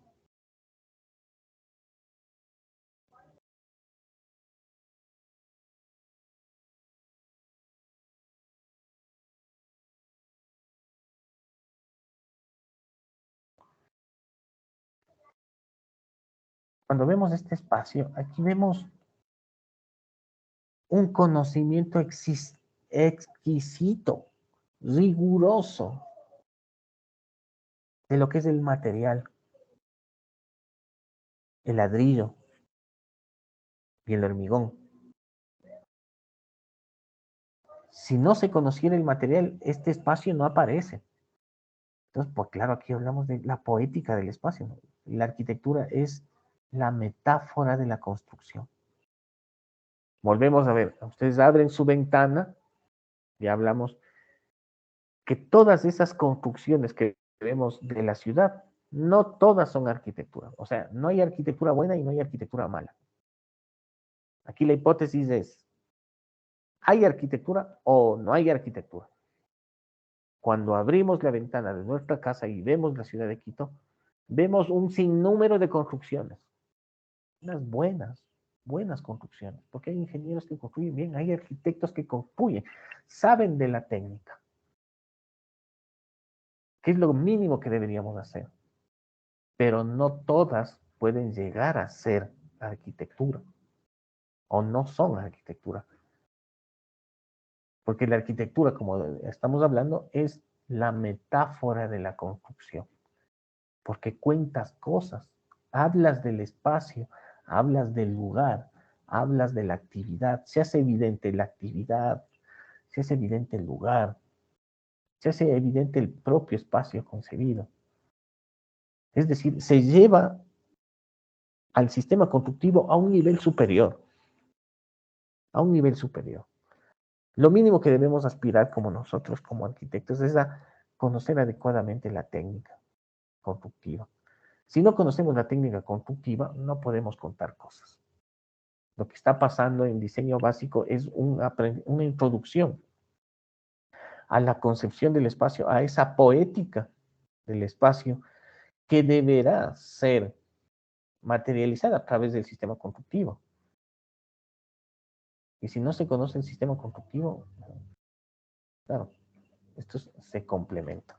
aquí vemos un conocimiento exquisito, riguroso de lo que es el material, el ladrillo y el hormigón. Si no se conociera el material, este espacio no aparece. Entonces, pues claro, aquí hablamos de la poética del espacio, ¿no? La arquitectura es la metáfora de la construcción. Volvemos a ver, ustedes abren su ventana y hablamos que todas esas construcciones que vemos de la ciudad, no todas son arquitectura. O sea, no hay arquitectura buena y no hay arquitectura mala. Aquí la hipótesis es, ¿hay arquitectura o no hay arquitectura? Cuando abrimos la ventana de nuestra casa y vemos la ciudad de Quito, vemos un sinnúmero de construcciones. Unas buenas construcciones, porque hay ingenieros que construyen bien, hay arquitectos que construyen, saben de la técnica. ¿Qué es lo mínimo que deberíamos hacer? Pero no todas pueden llegar a ser arquitectura, o no son arquitectura. Porque la arquitectura, como estamos hablando, es la metáfora de la construcción. Porque cuentas cosas, hablas del espacio, hablas del lugar, hablas de la actividad, se hace evidente la actividad, se hace evidente el lugar, se hace evidente el propio espacio concebido. Es decir, se lleva al sistema constructivo a un nivel superior, a un nivel superior. Lo mínimo que debemos aspirar como nosotros, como arquitectos, es a conocer adecuadamente la técnica constructiva. Si no conocemos la técnica constructiva, no podemos contar cosas. Lo que está pasando en diseño básico es una introducción a la concepción del espacio, a esa poética del espacio que deberá ser materializada a través del sistema constructivo. Y si no se conoce el sistema constructivo, claro, esto se complementa.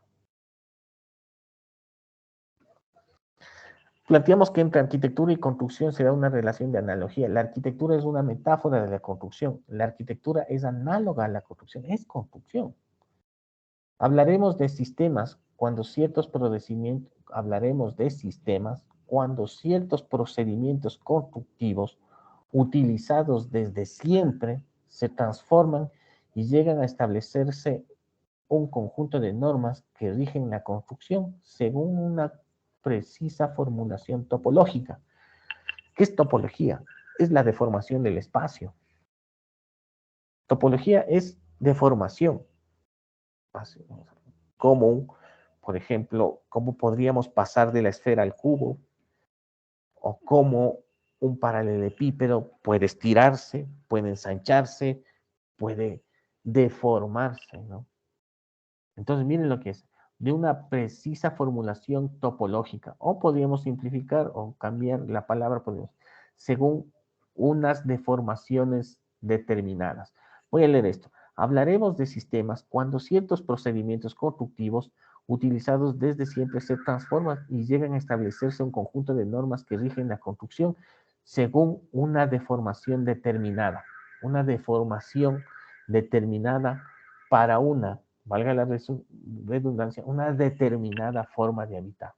Planteamos que entre arquitectura y construcción se da una relación de analogía. La arquitectura es una metáfora de la construcción. La arquitectura es análoga a la construcción. Es construcción. Hablaremos de sistemas cuando ciertos procedimientos, constructivos utilizados desde siempre se transforman y llegan a establecerse un conjunto de normas que rigen la construcción según una precisa formulación topológica. ¿Qué es topología? Es la deformación del espacio. Topología es deformación. Como, por ejemplo, cómo podríamos pasar de la esfera al cubo, o cómo un paralelepípedo puede estirarse, puede ensancharse, puede deformarse, ¿no? Entonces, miren lo que es, de una precisa formulación topológica, o podríamos simplificar o cambiar la palabra, según unas deformaciones determinadas. Voy a leer esto. Hablaremos de sistemas cuando ciertos procedimientos constructivos utilizados desde siempre se transforman y llegan a establecerse un conjunto de normas que rigen la construcción según una deformación determinada. Una deformación determinada para una, valga la redundancia, una determinada forma de habitar.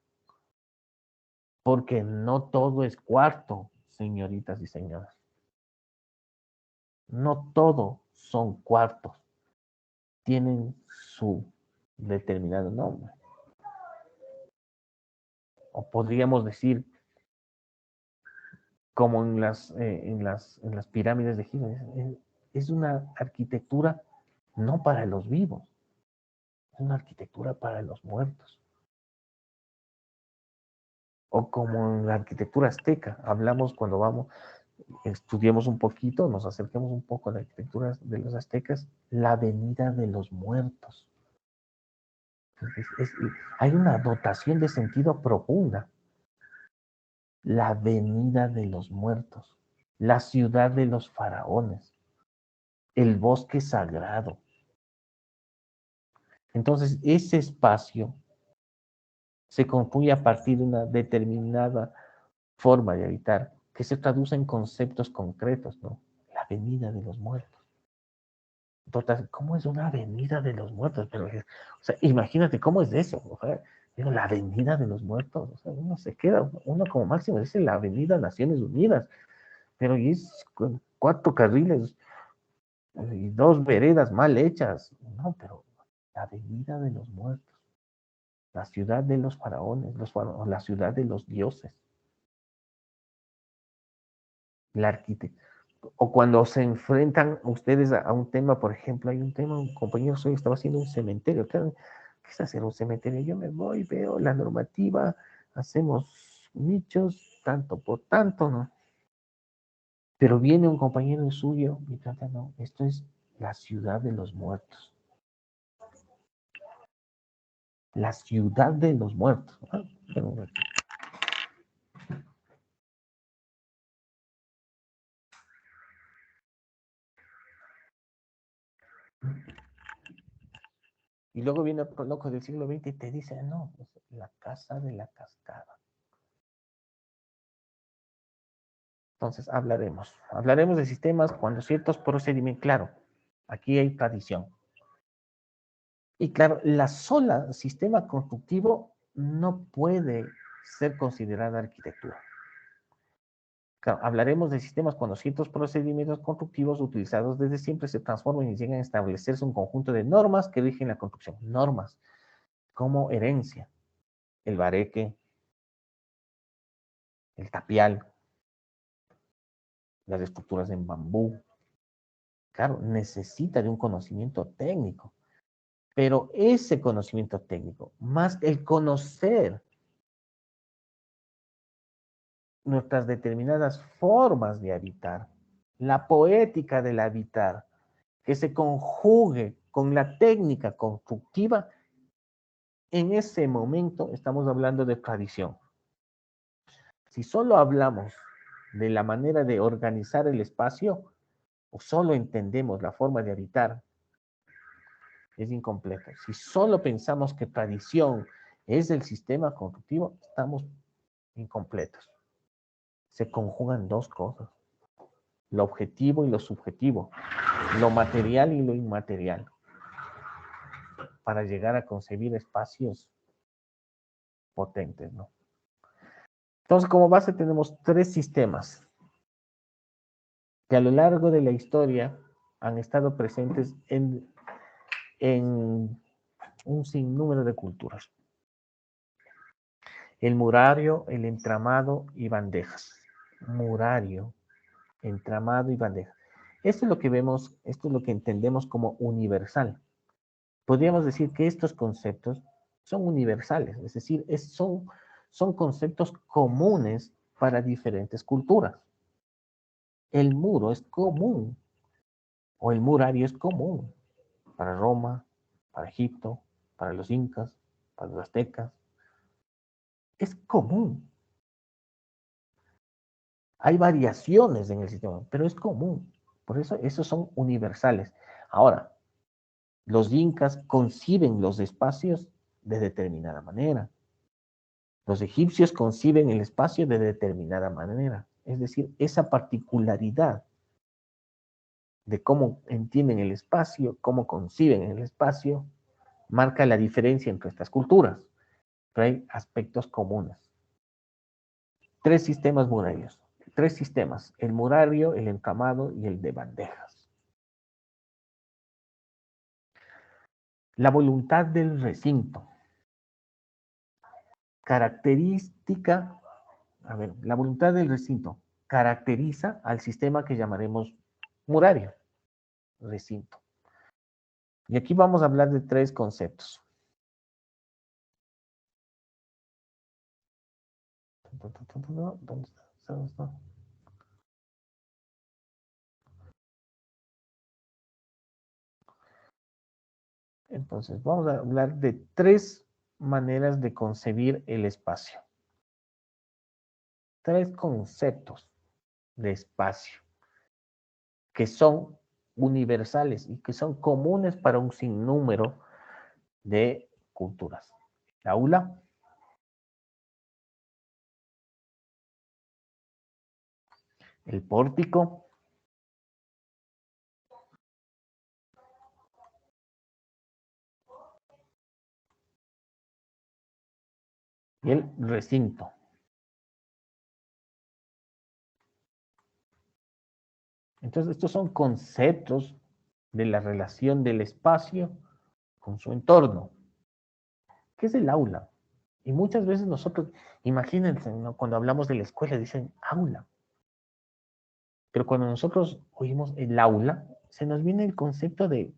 Porque no todo es cuarto, señoritas y señoras. No todo son cuartos. Tienen su determinado nombre. O podríamos decir, como en las pirámides de Giza, es una arquitectura no para los vivos, es una arquitectura para los muertos. O como en la arquitectura azteca, hablamos cuando vamos, estudiemos un poquito, nos acerquemos un poco a la arquitectura de los aztecas, la venida de los muertos. Hay una dotación de sentido profunda. La venida de los muertos, la ciudad de los faraones, el bosque sagrado. Entonces, ese espacio se construye a partir de una determinada forma de habitar que se traduce en conceptos concretos, ¿no? La venida de los muertos. Entonces, ¿cómo es una venida de los muertos? Pero, o sea, imagínate cómo es eso. O sea, la venida de los muertos. O sea, uno se queda, uno como máximo dice la avenida Naciones Unidas, pero es 4 carriles y 2 veredas mal hechas. No, pero la venida de los muertos, la ciudad de los faraones, la ciudad de los dioses, la arquitectura. O cuando se enfrentan ustedes a un tema, por ejemplo, hay un tema, un compañero suyo estaba haciendo un cementerio. ¿Qué es hacer un cementerio? Yo me voy, veo la normativa, hacemos nichos, tanto por tanto, ¿no? Pero viene un compañero suyo y trata, no, esto es la ciudad de los muertos. La ciudad de los muertos. ¿No? Y luego viene otro loco del siglo XX y te dice, no, pues, la casa de la cascada. Entonces hablaremos de sistemas cuando ciertos procedimientos, claro, aquí hay tradición. Y claro, la sola sistema constructivo no puede ser considerada arquitectura. Claro, hablaremos de sistemas cuando ciertos procedimientos constructivos utilizados desde siempre se transforman y llegan a establecerse un conjunto de normas que rigen la construcción. Normas como herencia, el bareque, el tapial, las estructuras en bambú. Claro, necesita de un conocimiento técnico, pero ese conocimiento técnico, más el conocer nuestras determinadas formas de habitar, la poética del habitar, que se conjugue con la técnica constructiva, en ese momento estamos hablando de tradición. Si solo hablamos de la manera de organizar el espacio, o solo entendemos la forma de habitar, es incompleto. Si solo pensamos que tradición es el sistema constructivo, estamos incompletos. Se conjugan dos cosas, lo objetivo y lo subjetivo, lo material y lo inmaterial, para llegar a concebir espacios potentes, ¿no? Entonces, como base tenemos tres sistemas que a lo largo de la historia han estado presentes en un sinnúmero de culturas. El murario, el entramado y bandejas. Murario, entramado y bandejas. Esto es lo que vemos, esto es lo que entendemos como universal. Podríamos decir que estos conceptos son universales, es decir, son conceptos comunes para diferentes culturas. El muro es común, o el murario es común para Roma, para Egipto, para los incas, para los aztecas. Es común. Hay variaciones en el sistema, pero es común. Por eso, esos son universales. Ahora, los incas conciben los espacios de determinada manera. Los egipcios conciben el espacio de determinada manera. Es decir, esa particularidad de cómo entienden el espacio, cómo conciben el espacio, marca la diferencia entre estas culturas. Pero hay aspectos comunes. Tres sistemas murarios. Tres sistemas: el murario, el encamado y el de bandejas. La voluntad del recinto. La voluntad del recinto caracteriza al sistema que llamaremos murario, recinto. Y aquí vamos a hablar de tres conceptos. ¿Dónde está? Entonces, vamos a hablar de tres maneras de concebir el espacio. Tres conceptos de espacio que son universales y que son comunes para un sinnúmero de culturas. El aula, el pórtico y el recinto. Entonces, estos son conceptos de la relación del espacio con su entorno. ¿Qué es el aula? Y muchas veces nosotros, imagínense, ¿no? Cuando hablamos de la escuela, dicen aula. Pero cuando nosotros oímos el aula, se nos viene el concepto de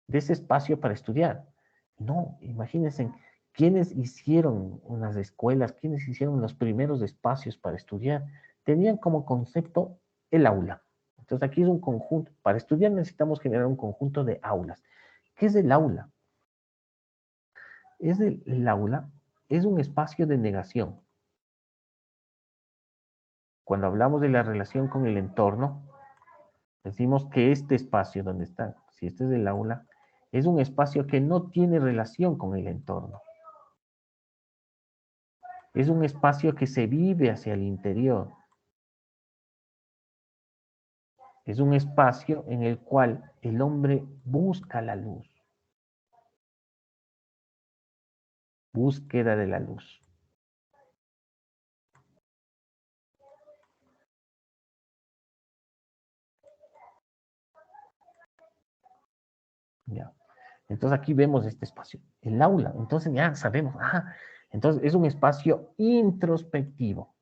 ese espacio para estudiar. No, imagínense, ¿quiénes hicieron unas escuelas? ¿Quiénes hicieron los primeros espacios para estudiar? Tenían como concepto el aula. Entonces aquí es un conjunto. Para estudiar necesitamos generar un conjunto de aulas. ¿Qué es el aula? El aula es un espacio de negación. Cuando hablamos de la relación con el entorno, decimos que este espacio donde está, si este es el aula, es un espacio que no tiene relación con el entorno. Es un espacio que se vive hacia el interior. Es un espacio en el cual el hombre busca la luz. Búsqueda de la luz. Ya. Entonces aquí vemos este espacio, el aula. Entonces ya sabemos, entonces es un espacio introspectivo.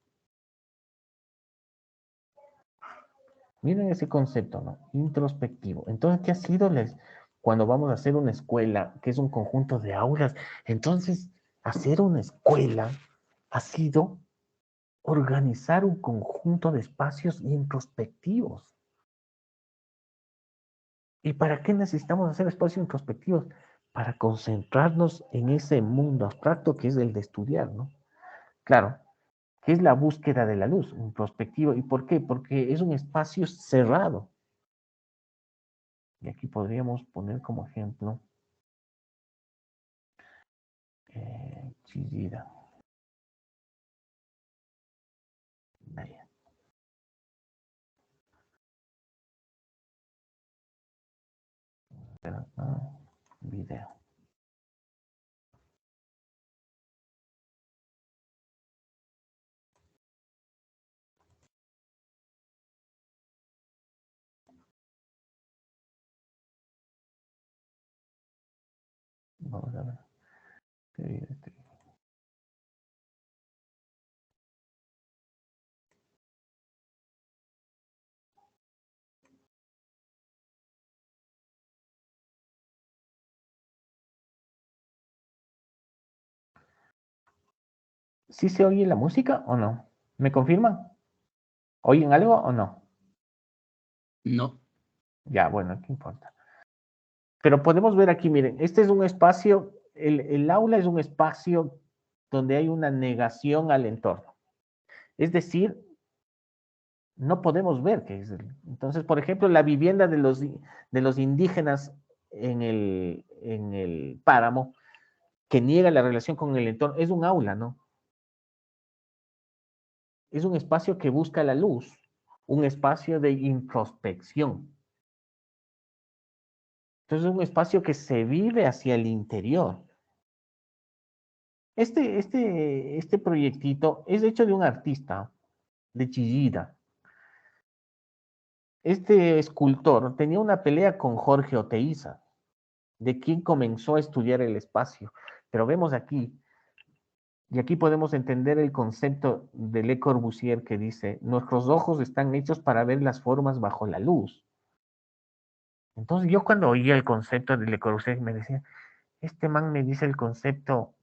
Miren ese concepto, ¿no? Introspectivo. Entonces, ¿qué ha sido cuando vamos a hacer una escuela, que es un conjunto de aulas? Entonces, hacer una escuela ha sido organizar un conjunto de espacios introspectivos. ¿Y para qué necesitamos hacer espacios introspectivos? Para concentrarnos en ese mundo abstracto que es el de estudiar, ¿no? Claro, que es la búsqueda de la luz, introspectivo. ¿Y por qué? Porque es un espacio cerrado. Y aquí podríamos poner como ejemplo Chillida. Ahí. Video. Vamos a ver. ¿Qué video este? ¿Sí se oye la música o no? ¿Me confirman? ¿Oyen algo o no? No. Ya, bueno, ¿qué importa? Pero podemos ver aquí, miren, este es un espacio, el aula es un espacio donde hay una negación al entorno. Es decir, no podemos ver qué es. Entonces, por ejemplo, la vivienda de los indígenas en el páramo, que niega la relación con el entorno, es un aula, ¿no? Es un espacio que busca la luz, un espacio de introspección. Entonces es un espacio que se vive hacia el interior. Este proyectito es hecho de un artista, de Chillida. Este escultor tenía una pelea con Jorge Oteiza, de quien comenzó a estudiar el espacio. Pero vemos aquí, y aquí podemos entender el concepto de Le Corbusier que dice, nuestros ojos están hechos para ver las formas bajo la luz. Entonces yo cuando oía el concepto de Le Corbusier me decía, este man me dice el concepto,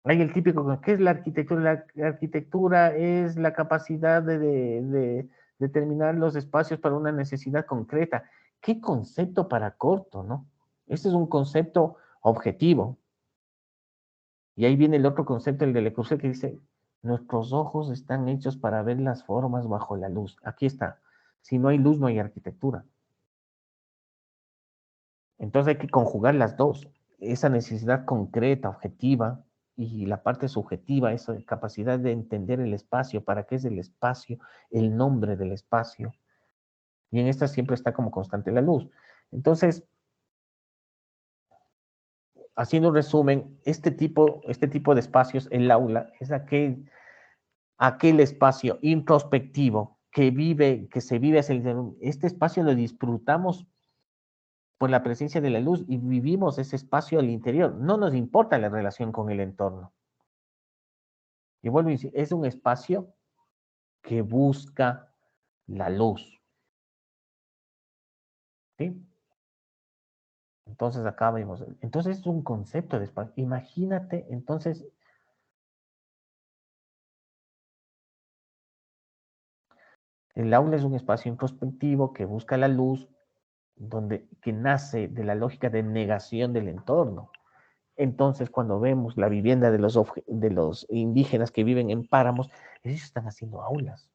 hay el típico, ¿qué es la arquitectura? La arquitectura es la capacidad de determinar los espacios para una necesidad concreta. ¿Qué concepto para corto, no? Este es un concepto objetivo. Y ahí viene el otro concepto, el de Le Corbusier, que dice, nuestros ojos están hechos para ver las formas bajo la luz. Aquí está. Si no hay luz, no hay arquitectura. Entonces hay que conjugar las dos. Esa necesidad concreta, objetiva, y la parte subjetiva, esa capacidad de entender el espacio, para qué es el espacio, el nombre del espacio. Y en esta siempre está como constante la luz. Entonces, haciendo un resumen, este tipo de espacios, el aula, es aquel espacio introspectivo que se vive hacia el interior. Este espacio lo disfrutamos por la presencia de la luz y vivimos ese espacio al interior. No nos importa la relación con el entorno. Y vuelvo a decir, es un espacio que busca la luz. ¿Sí? Entonces acá vemos. Entonces es un concepto de espacio. Imagínate, entonces, El aula es un espacio introspectivo que busca la luz, que nace de la lógica de negación del entorno. Entonces, cuando vemos la vivienda de los indígenas que viven en páramos, ellos están haciendo aulas.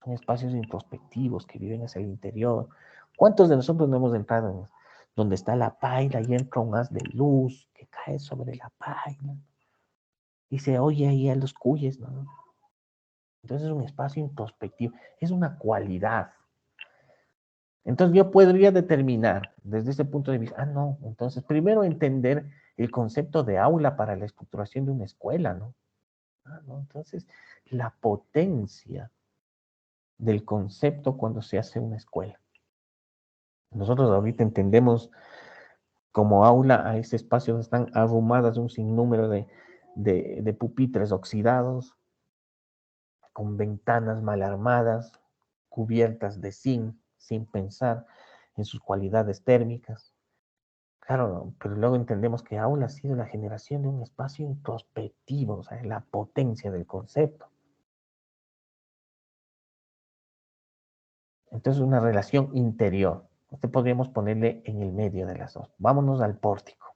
Son espacios introspectivos que viven hacia el interior. ¿Cuántos de nosotros no hemos entrado en donde está la paila y entra un haz de luz que cae sobre la paila? Y se oye ahí a los cuyes, ¿no? Entonces es un espacio introspectivo, es una cualidad. Entonces yo podría determinar desde ese punto de vista, no, entonces primero entender el concepto de aula para la estructuración de una escuela, ¿no? No, entonces la potencia del concepto cuando se hace una escuela. Nosotros ahorita entendemos como aula a ese espacio donde están arrumadas un sinnúmero de pupitres oxidados, con ventanas mal armadas, cubiertas de zinc, sin pensar en sus cualidades térmicas. Claro, pero luego entendemos que aula ha sido la generación de un espacio introspectivo, o sea, la potencia del concepto. Entonces, una relación interior. Este podríamos ponerle en el medio de las dos. Vámonos al pórtico.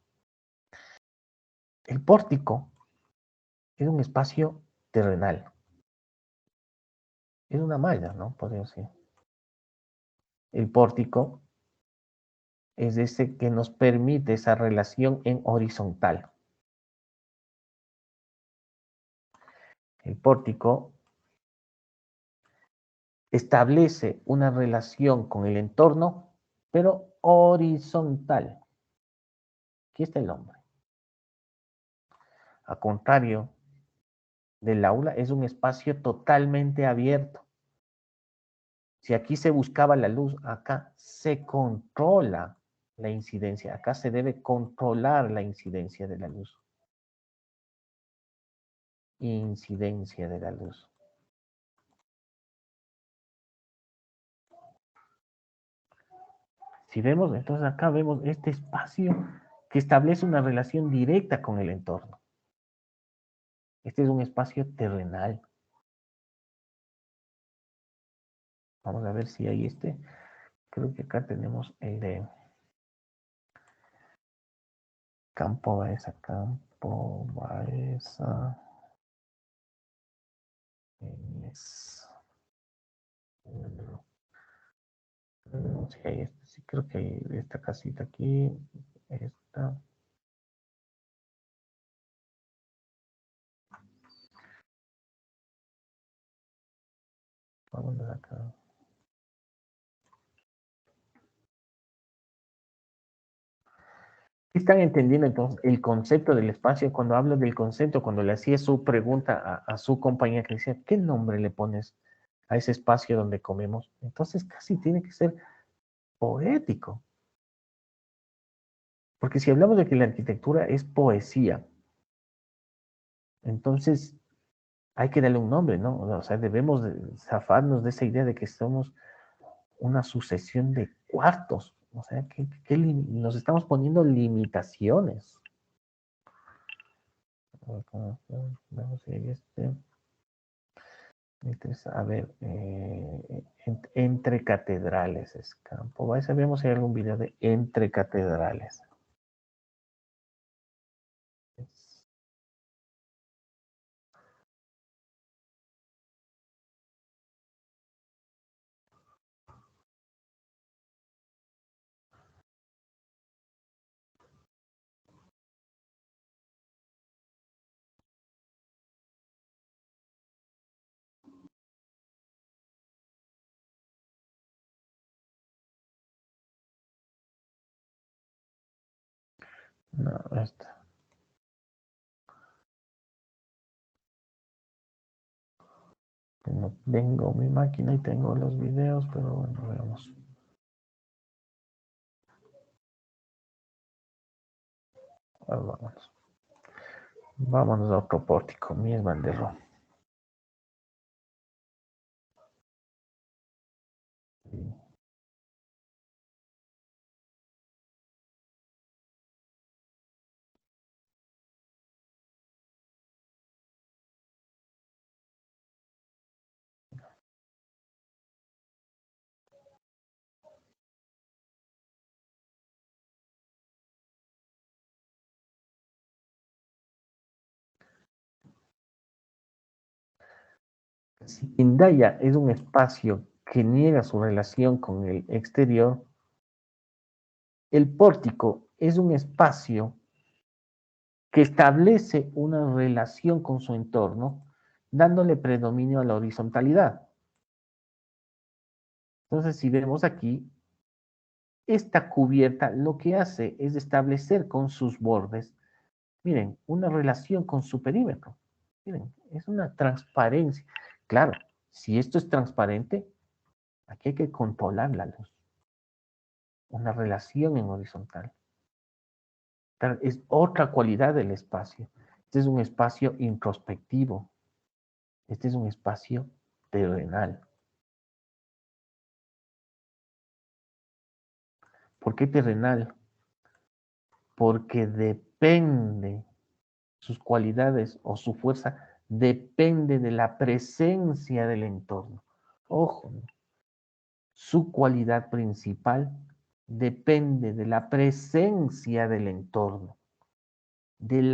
El pórtico es un espacio terrenal. Es una malla, ¿no? Podríamos decir. El pórtico es ese que nos permite esa relación en horizontal. El pórtico establece una relación con el entorno, pero horizontal. Aquí está el hombre. A contrario del aula, es un espacio totalmente abierto. Si aquí se buscaba la luz, acá se controla la incidencia. Acá se debe controlar la incidencia de la luz. Incidencia de la luz. Si vemos, entonces acá vemos este espacio que establece una relación directa con el entorno. Este es un espacio terrenal. Vamos a ver si hay este. Creo que acá tenemos el de Campo Baeza. Campo Baeza. Sí, hay este. Sí, creo que hay esta casita aquí. Esta. Vamos a ver acá. ¿Están entendiendo entonces el concepto del espacio? Cuando hablo del concepto, cuando le hacía su pregunta a su compañía que decía, ¿qué nombre le pones a ese espacio donde comemos? Entonces casi tiene que ser poético. Porque si hablamos de que la arquitectura es poesía, entonces hay que darle un nombre, ¿no? O sea, debemos zafarnos de esa idea de que somos una sucesión de cuartos. O sea, que nos estamos poniendo limitaciones. Vamos a ver este. A ver, entre catedrales es campo. Vais a ver si hay algún video de entre catedrales. No, esta. Tengo mi máquina y tengo los videos, pero bueno, veamos. Vámonos. Vámonos a otro pórtico, mi es banderón. Si Indaya es un espacio que niega su relación con el exterior, el pórtico es un espacio que establece una relación con su entorno, dándole predominio a la horizontalidad. Entonces, si vemos aquí, esta cubierta lo que hace es establecer con sus bordes, miren, una relación con su perímetro. Miren, es una transparencia. Claro, si esto es transparente, aquí hay que controlar la luz. Una relación en horizontal. Claro, es otra cualidad del espacio. Este es un espacio introspectivo. Este es un espacio terrenal. ¿Por qué terrenal? Porque depende, sus cualidades o su fuerza depende de la presencia del entorno. Ojo, ¿no? Su cualidad principal depende de la presencia del entorno, del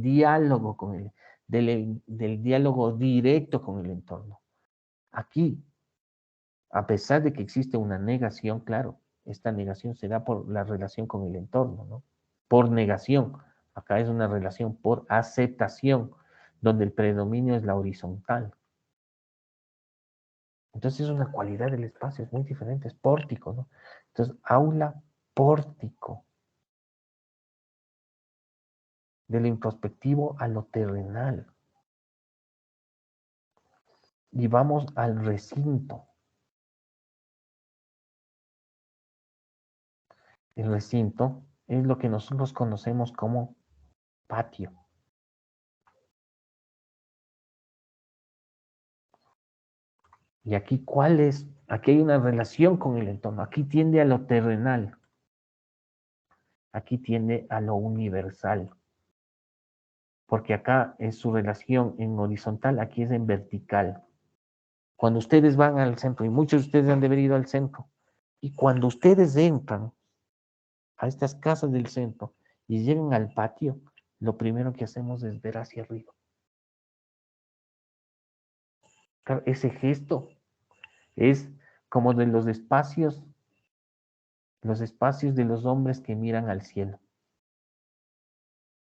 diálogo con él, del diálogo directo con el entorno. Aquí, a pesar de que existe una negación, claro, esta negación se da por la relación con el entorno, ¿no? Por negación. Acá es una relación por aceptación, donde el predominio es la horizontal. Entonces es una cualidad del espacio, es muy diferente, es pórtico, ¿no? Entonces, aula pórtico. De lo introspectivo a lo terrenal. Y vamos al recinto. El recinto es lo que nosotros conocemos como patio. Y aquí, ¿cuál es? Aquí hay una relación con el entorno. Aquí tiende a lo terrenal. Aquí tiende a lo universal. Porque acá es su relación en horizontal, aquí es en vertical. Cuando ustedes van al centro, y muchos de ustedes han de haber ido al centro, y cuando ustedes entran a estas casas del centro y llegan al patio, lo primero que hacemos es ver hacia arriba. Claro, ese gesto es como de los espacios de los hombres que miran al cielo,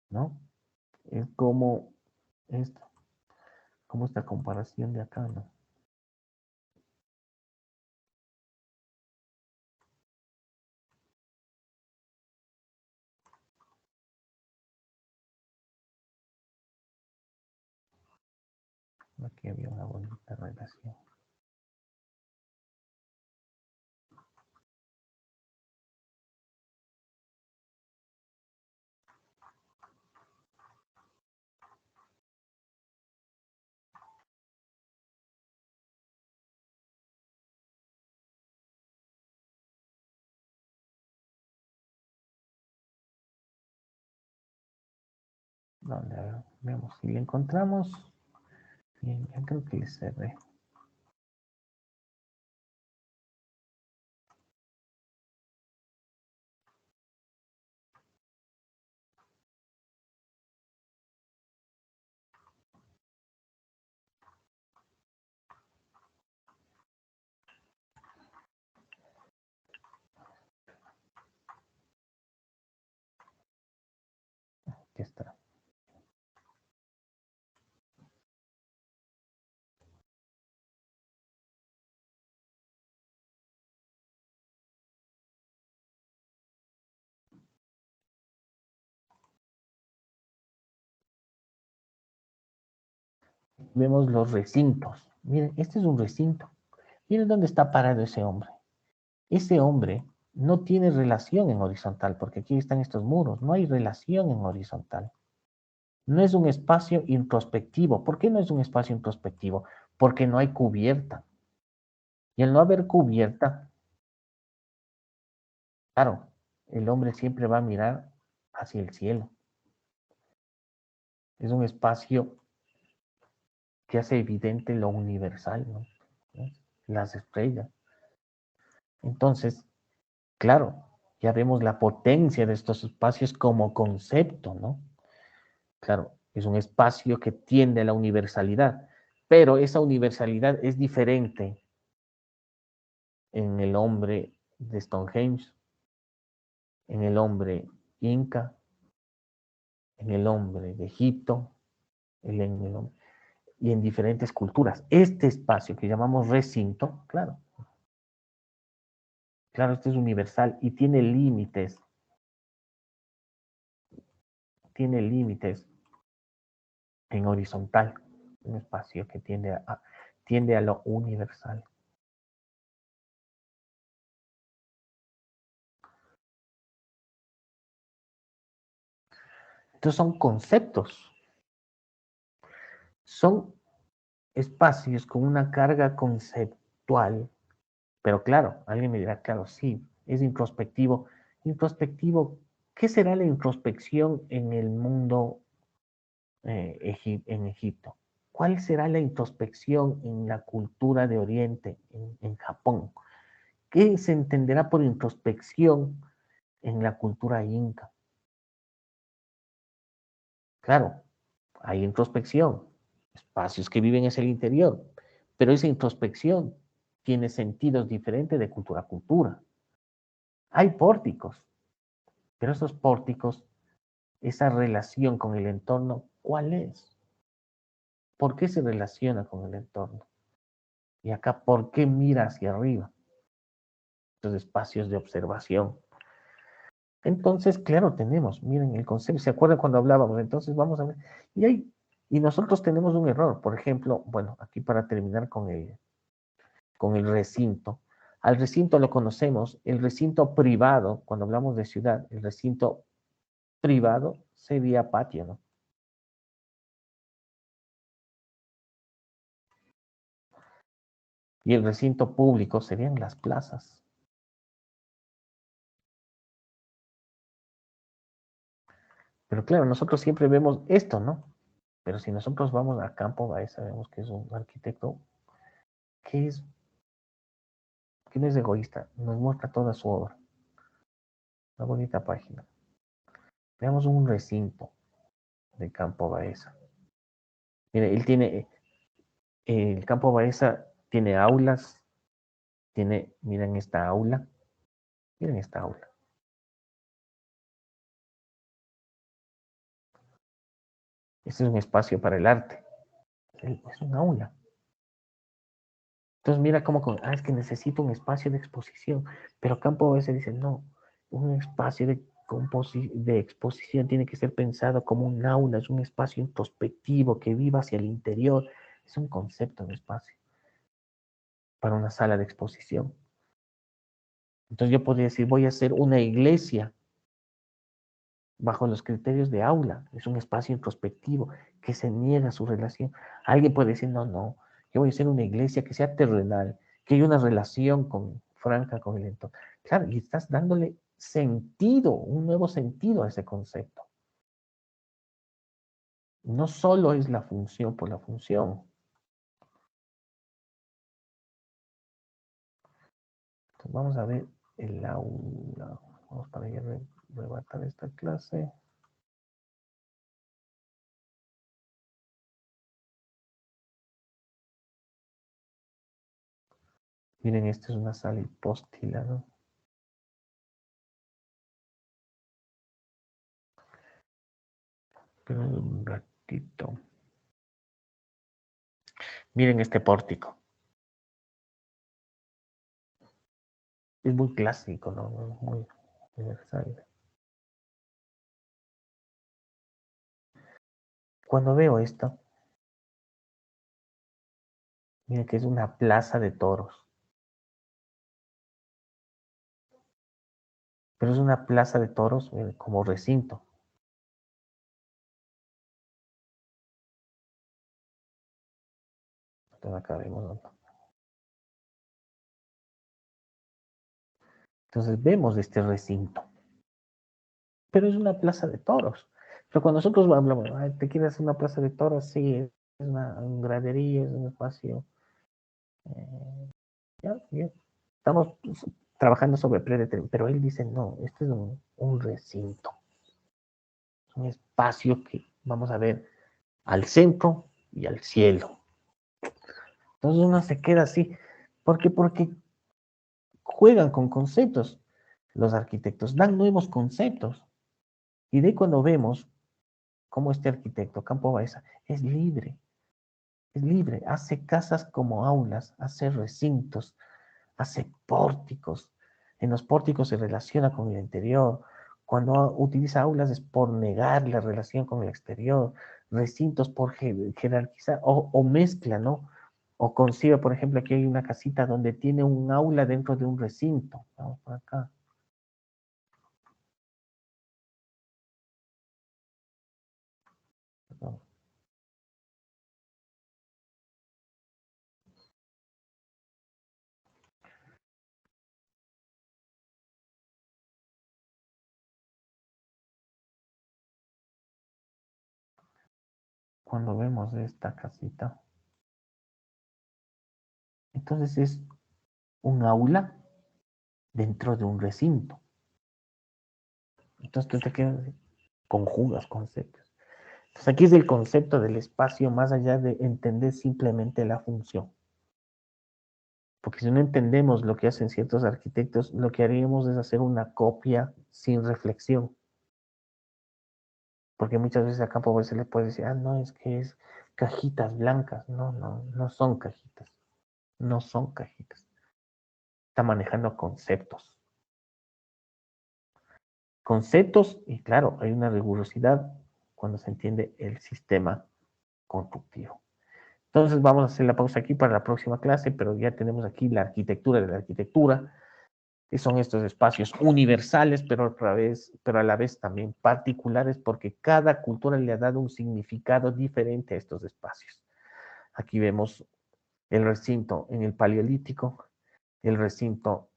¿no? Es como esto, como esta comparación de acá, ¿no? Aquí había una bonita relación. ¿Dónde? A ver, veamos si le encontramos. Bien, ya creo que le cerré. Aquí está. Vemos los recintos. Miren, este es un recinto. Miren dónde está parado ese hombre. Ese hombre no tiene relación en horizontal, porque aquí están estos muros. No hay relación en horizontal. No es un espacio introspectivo. ¿Por qué no es un espacio introspectivo? Porque no hay cubierta. Y al no haber cubierta, claro, el hombre siempre va a mirar hacia el cielo. Es un espacio que hace evidente lo universal, ¿no? Las estrellas. Entonces, claro, ya vemos la potencia de estos espacios como concepto, ¿no? Claro, Es un espacio que tiende a la universalidad, pero esa universalidad es diferente en el hombre de Stonehenge, en el hombre inca, en el hombre de Egipto, y en diferentes culturas. Este espacio que llamamos recinto, claro, este es universal y tiene límites en horizontal, un espacio que tiende a lo universal. Entonces son conceptos, son espacios con una carga conceptual, pero claro, alguien me dirá, claro, sí, es introspectivo. Introspectivo, ¿qué será la introspección en el mundo en Egipto? ¿Cuál será la introspección en la cultura de Oriente, en Japón? ¿Qué se entenderá por introspección en la cultura inca? Claro, hay introspección, espacios que viven hacia el interior, pero esa introspección tiene sentidos diferentes de cultura a cultura. Hay pórticos, pero esos pórticos, esa relación con el entorno, ¿cuál es? ¿Por qué se relaciona con el entorno? Y acá, ¿por qué mira hacia arriba? Estos espacios de observación. Entonces, claro, tenemos, miren el concepto, ¿se acuerdan cuando hablábamos? Entonces, vamos a ver, y nosotros tenemos un error, por ejemplo, bueno, aquí para terminar con el recinto. Al recinto lo conocemos, el recinto privado, cuando hablamos de ciudad, el recinto privado sería patio, ¿no? Y el recinto público serían las plazas. Pero claro, nosotros siempre vemos esto, ¿no? Pero si nosotros vamos a Campo Baeza, vemos que es un arquitecto que no es egoísta, nos muestra toda su obra. Una bonita página. Veamos un recinto de Campo Baeza. Mire, él tiene, el Campo Baeza tiene aulas, miren esta aula, miren esta aula. Este es un espacio para el arte, es un aula. Entonces mira cómo, es que necesito un espacio de exposición, pero Campo Baeza dice, no, un espacio de exposición tiene que ser pensado como un aula, es un espacio introspectivo que viva hacia el interior, es un concepto de espacio para una sala de exposición. Entonces yo podría decir, voy a hacer una iglesia bajo los criterios de aula, es un espacio introspectivo que se niega a su relación. Alguien puede decir, no, yo voy a hacer una iglesia que sea terrenal, que haya una relación franca con el entorno. Claro, y estás dándole sentido, un nuevo sentido a ese concepto. No solo es la función por la función. Entonces vamos a ver el aula. Vamos para ya rematar esta clase. Miren, esta es una sala hipóstila, ¿no? Pero un ratito. Miren este pórtico. Es muy clásico, ¿no? Muy universal. Cuando veo esto, miren que es una plaza de toros. Pero es una plaza de toros como recinto. Entonces acá vemos, ¿no? Entonces vemos este recinto. Pero es una plaza de toros. Pero cuando nosotros hablamos, ¿te quieres hacer una plaza de toros? Sí, es un graderío, es un espacio. Ya. Estamos trabajando sobre predeterminación, pero él dice, no, este es un recinto. Es un espacio que, vamos a ver, al centro y al cielo. Entonces uno se queda así. ¿Por qué? Porque juegan con conceptos. Los arquitectos dan nuevos conceptos. Y de ahí cuando vemos cómo este arquitecto, Campo Baeza, es libre, hace casas como aulas, hace recintos, hace pórticos. En los pórticos se relaciona con el interior. Cuando utiliza aulas es por negar la relación con el exterior. Recintos por jerarquizar o mezcla, ¿no? O concibe, por ejemplo, aquí hay una casita donde tiene un aula dentro de un recinto. Vamos por acá. Perdón. Cuando vemos esta casita, entonces es un aula dentro de un recinto. Entonces tú te quedas, conjugas conceptos. Entonces aquí es el concepto del espacio más allá de entender simplemente la función. Porque si no entendemos lo que hacen ciertos arquitectos, lo que haríamos es hacer una copia sin reflexión. Porque muchas veces a Campo se le puede decir, no, es que es cajitas blancas. No son cajitas. No son cajitas. Está manejando conceptos. Conceptos, y claro, hay una rigurosidad cuando se entiende el sistema constructivo. Entonces vamos a hacer la pausa aquí para la próxima clase, pero ya tenemos aquí la arquitectura de la arquitectura, que son estos espacios universales, pero a la vez también particulares, porque cada cultura le ha dado un significado diferente a estos espacios. Aquí vemos el recinto en el Paleolítico, el recinto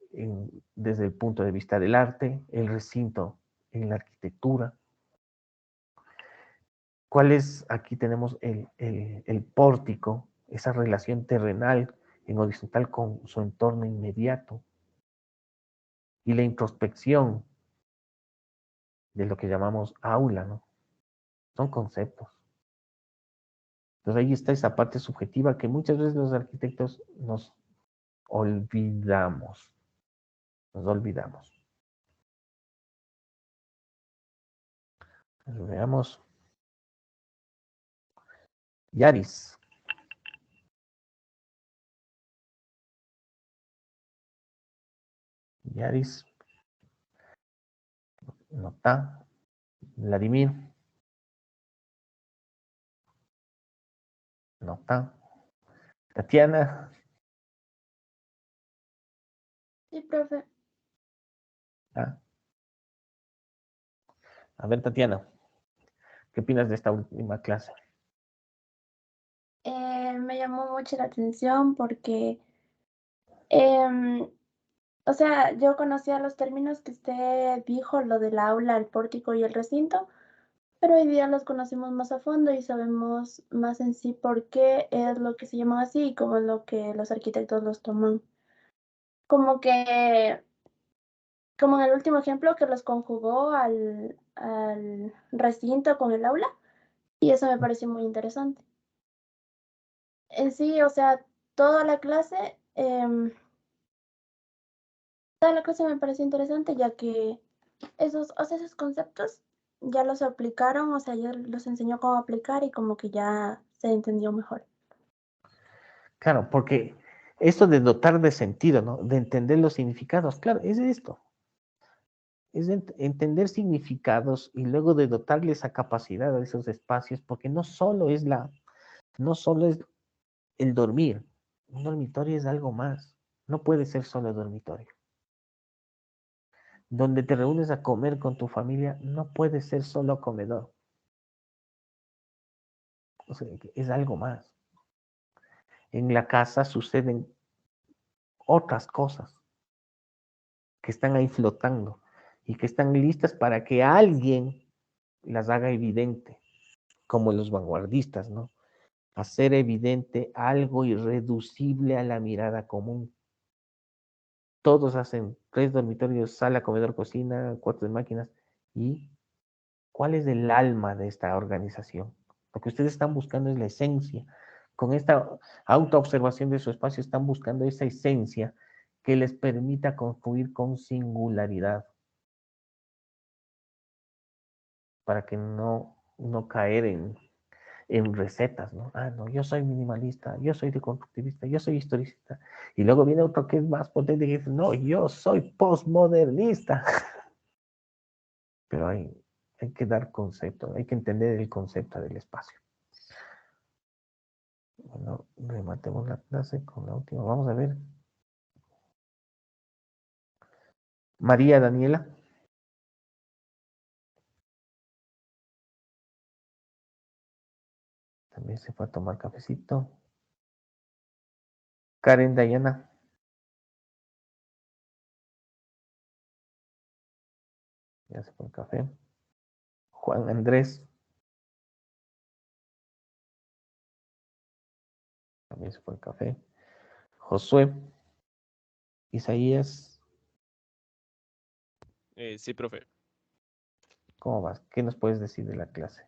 desde el punto de vista del arte, el recinto en la arquitectura. ¿Cuál es? Aquí tenemos el pórtico, esa relación terrenal en horizontal con su entorno inmediato. Y la introspección de lo que llamamos aula, ¿no? Son conceptos. Entonces ahí está esa parte subjetiva que muchas veces los arquitectos nos olvidamos. Nos olvidamos. Entonces, veamos. Yaris. Yaris. No está. Vladimir. No está. Tatiana. Sí, profe. Ah. A ver, Tatiana, ¿qué opinas de esta última clase? Me llamó mucho la atención porque, o sea, yo conocía los términos que usted dijo, lo del aula, el pórtico y el recinto, pero hoy día los conocemos más a fondo y sabemos más en sí por qué es lo que se llama así y cómo es lo que los arquitectos los toman. Como que, como en el último ejemplo que los conjugó al recinto con el aula, y eso me pareció muy interesante. En sí, o sea, toda la clase, toda la clase me pareció interesante ya que esos conceptos ya los aplicaron, o sea, ya los enseñó cómo aplicar y como que ya se entendió mejor. Claro, porque esto de dotar de sentido, ¿no? De entender los significados, claro, es esto. Es entender significados y luego de dotarle esa capacidad a esos espacios, porque no solo es el dormir. Un dormitorio es algo más. No puede ser solo dormitorio. Donde te reúnes a comer con tu familia, no puede ser solo comedor. O sea, es algo más. En la casa suceden otras cosas que están ahí flotando y que están listas para que alguien las haga evidente, como los vanguardistas, ¿no? Hacer evidente algo irreducible a la mirada común. Todos hacen 3 dormitorios, sala, comedor, cocina, cuartos de máquinas. ¿Y cuál es el alma de esta organización? Lo que ustedes están buscando es la esencia. Con esta autoobservación de su espacio están buscando esa esencia que les permita construir con singularidad. Para que no caer en recetas, ¿no? Ah, no, yo soy minimalista, yo soy deconstructivista, yo soy historicista. Y luego viene otro que es más potente y dice, no, yo soy postmodernista. Pero hay que dar concepto, hay que entender el concepto del espacio. Bueno, rematemos la clase con la última. Vamos a ver. María Daniela. También se fue a tomar cafecito. Karen Dayana. Ya se fue el café. Juan Andrés. También se fue el café. Josué. Isaías. Sí, profe. ¿Cómo vas? ¿Qué nos puedes decir de la clase?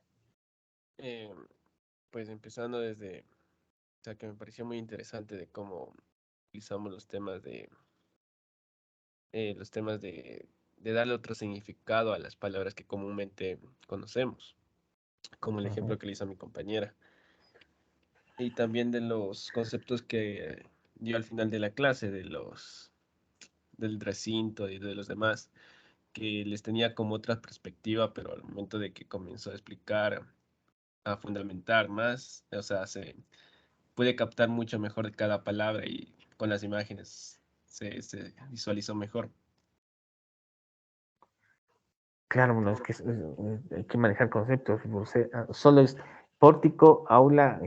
Pues empezando desde, o sea, que me pareció muy interesante de cómo utilizamos los temas de darle otro significado a las palabras que comúnmente conocemos, como el ejemplo que le hizo a mi compañera. Y también de los conceptos que dio al final de la clase, del recinto y de los demás, que les tenía como otra perspectiva, pero al momento de que comenzó a explicar, a fundamentar más, o sea, se puede captar mucho mejor de cada palabra y con las imágenes se visualizó mejor. Claro, bueno, es que hay que manejar conceptos. Solo es pórtico, aula,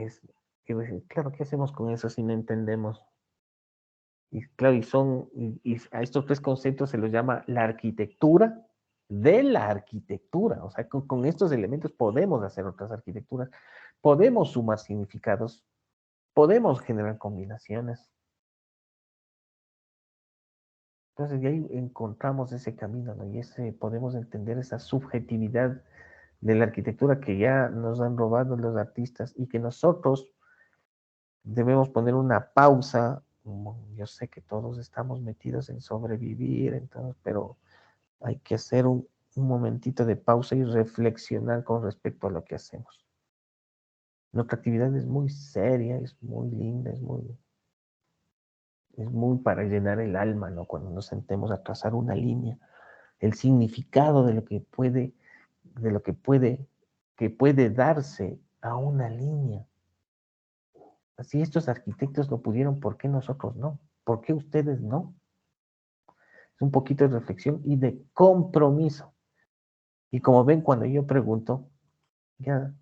claro, ¿qué hacemos con eso si no entendemos? Y claro, y a estos tres conceptos se los llama la arquitectura de la arquitectura. O sea, con estos elementos podemos hacer otras arquitecturas, podemos sumar significados, podemos generar combinaciones. Entonces, de ahí encontramos ese camino, ¿no? Y podemos entender esa subjetividad de la arquitectura que ya nos han robado los artistas y que nosotros debemos poner una pausa. Yo sé que todos estamos metidos en sobrevivir, entonces, pero hay que hacer un momentito de pausa y reflexionar con respecto a lo que hacemos. Nuestra actividad es muy seria, es muy linda, es muy para llenar el alma, ¿no? Cuando nos sentemos a trazar una línea, el significado de lo que puede darse a una línea. Si estos arquitectos lo pudieron, ¿por qué nosotros no? ¿Por qué ustedes no? Es un poquito de reflexión y de compromiso. Y como ven, cuando yo pregunto, ya,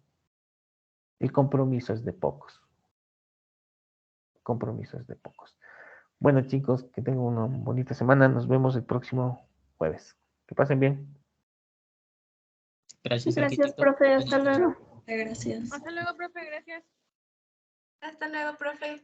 el compromiso es de pocos. El compromiso es de pocos. Bueno, chicos, que tengan una bonita semana. Nos vemos el próximo jueves. Que pasen bien. Gracias, Gracias, arquitecto. profe. Hasta luego. Gracias. Hasta luego, profe. Gracias. Hasta luego, profe.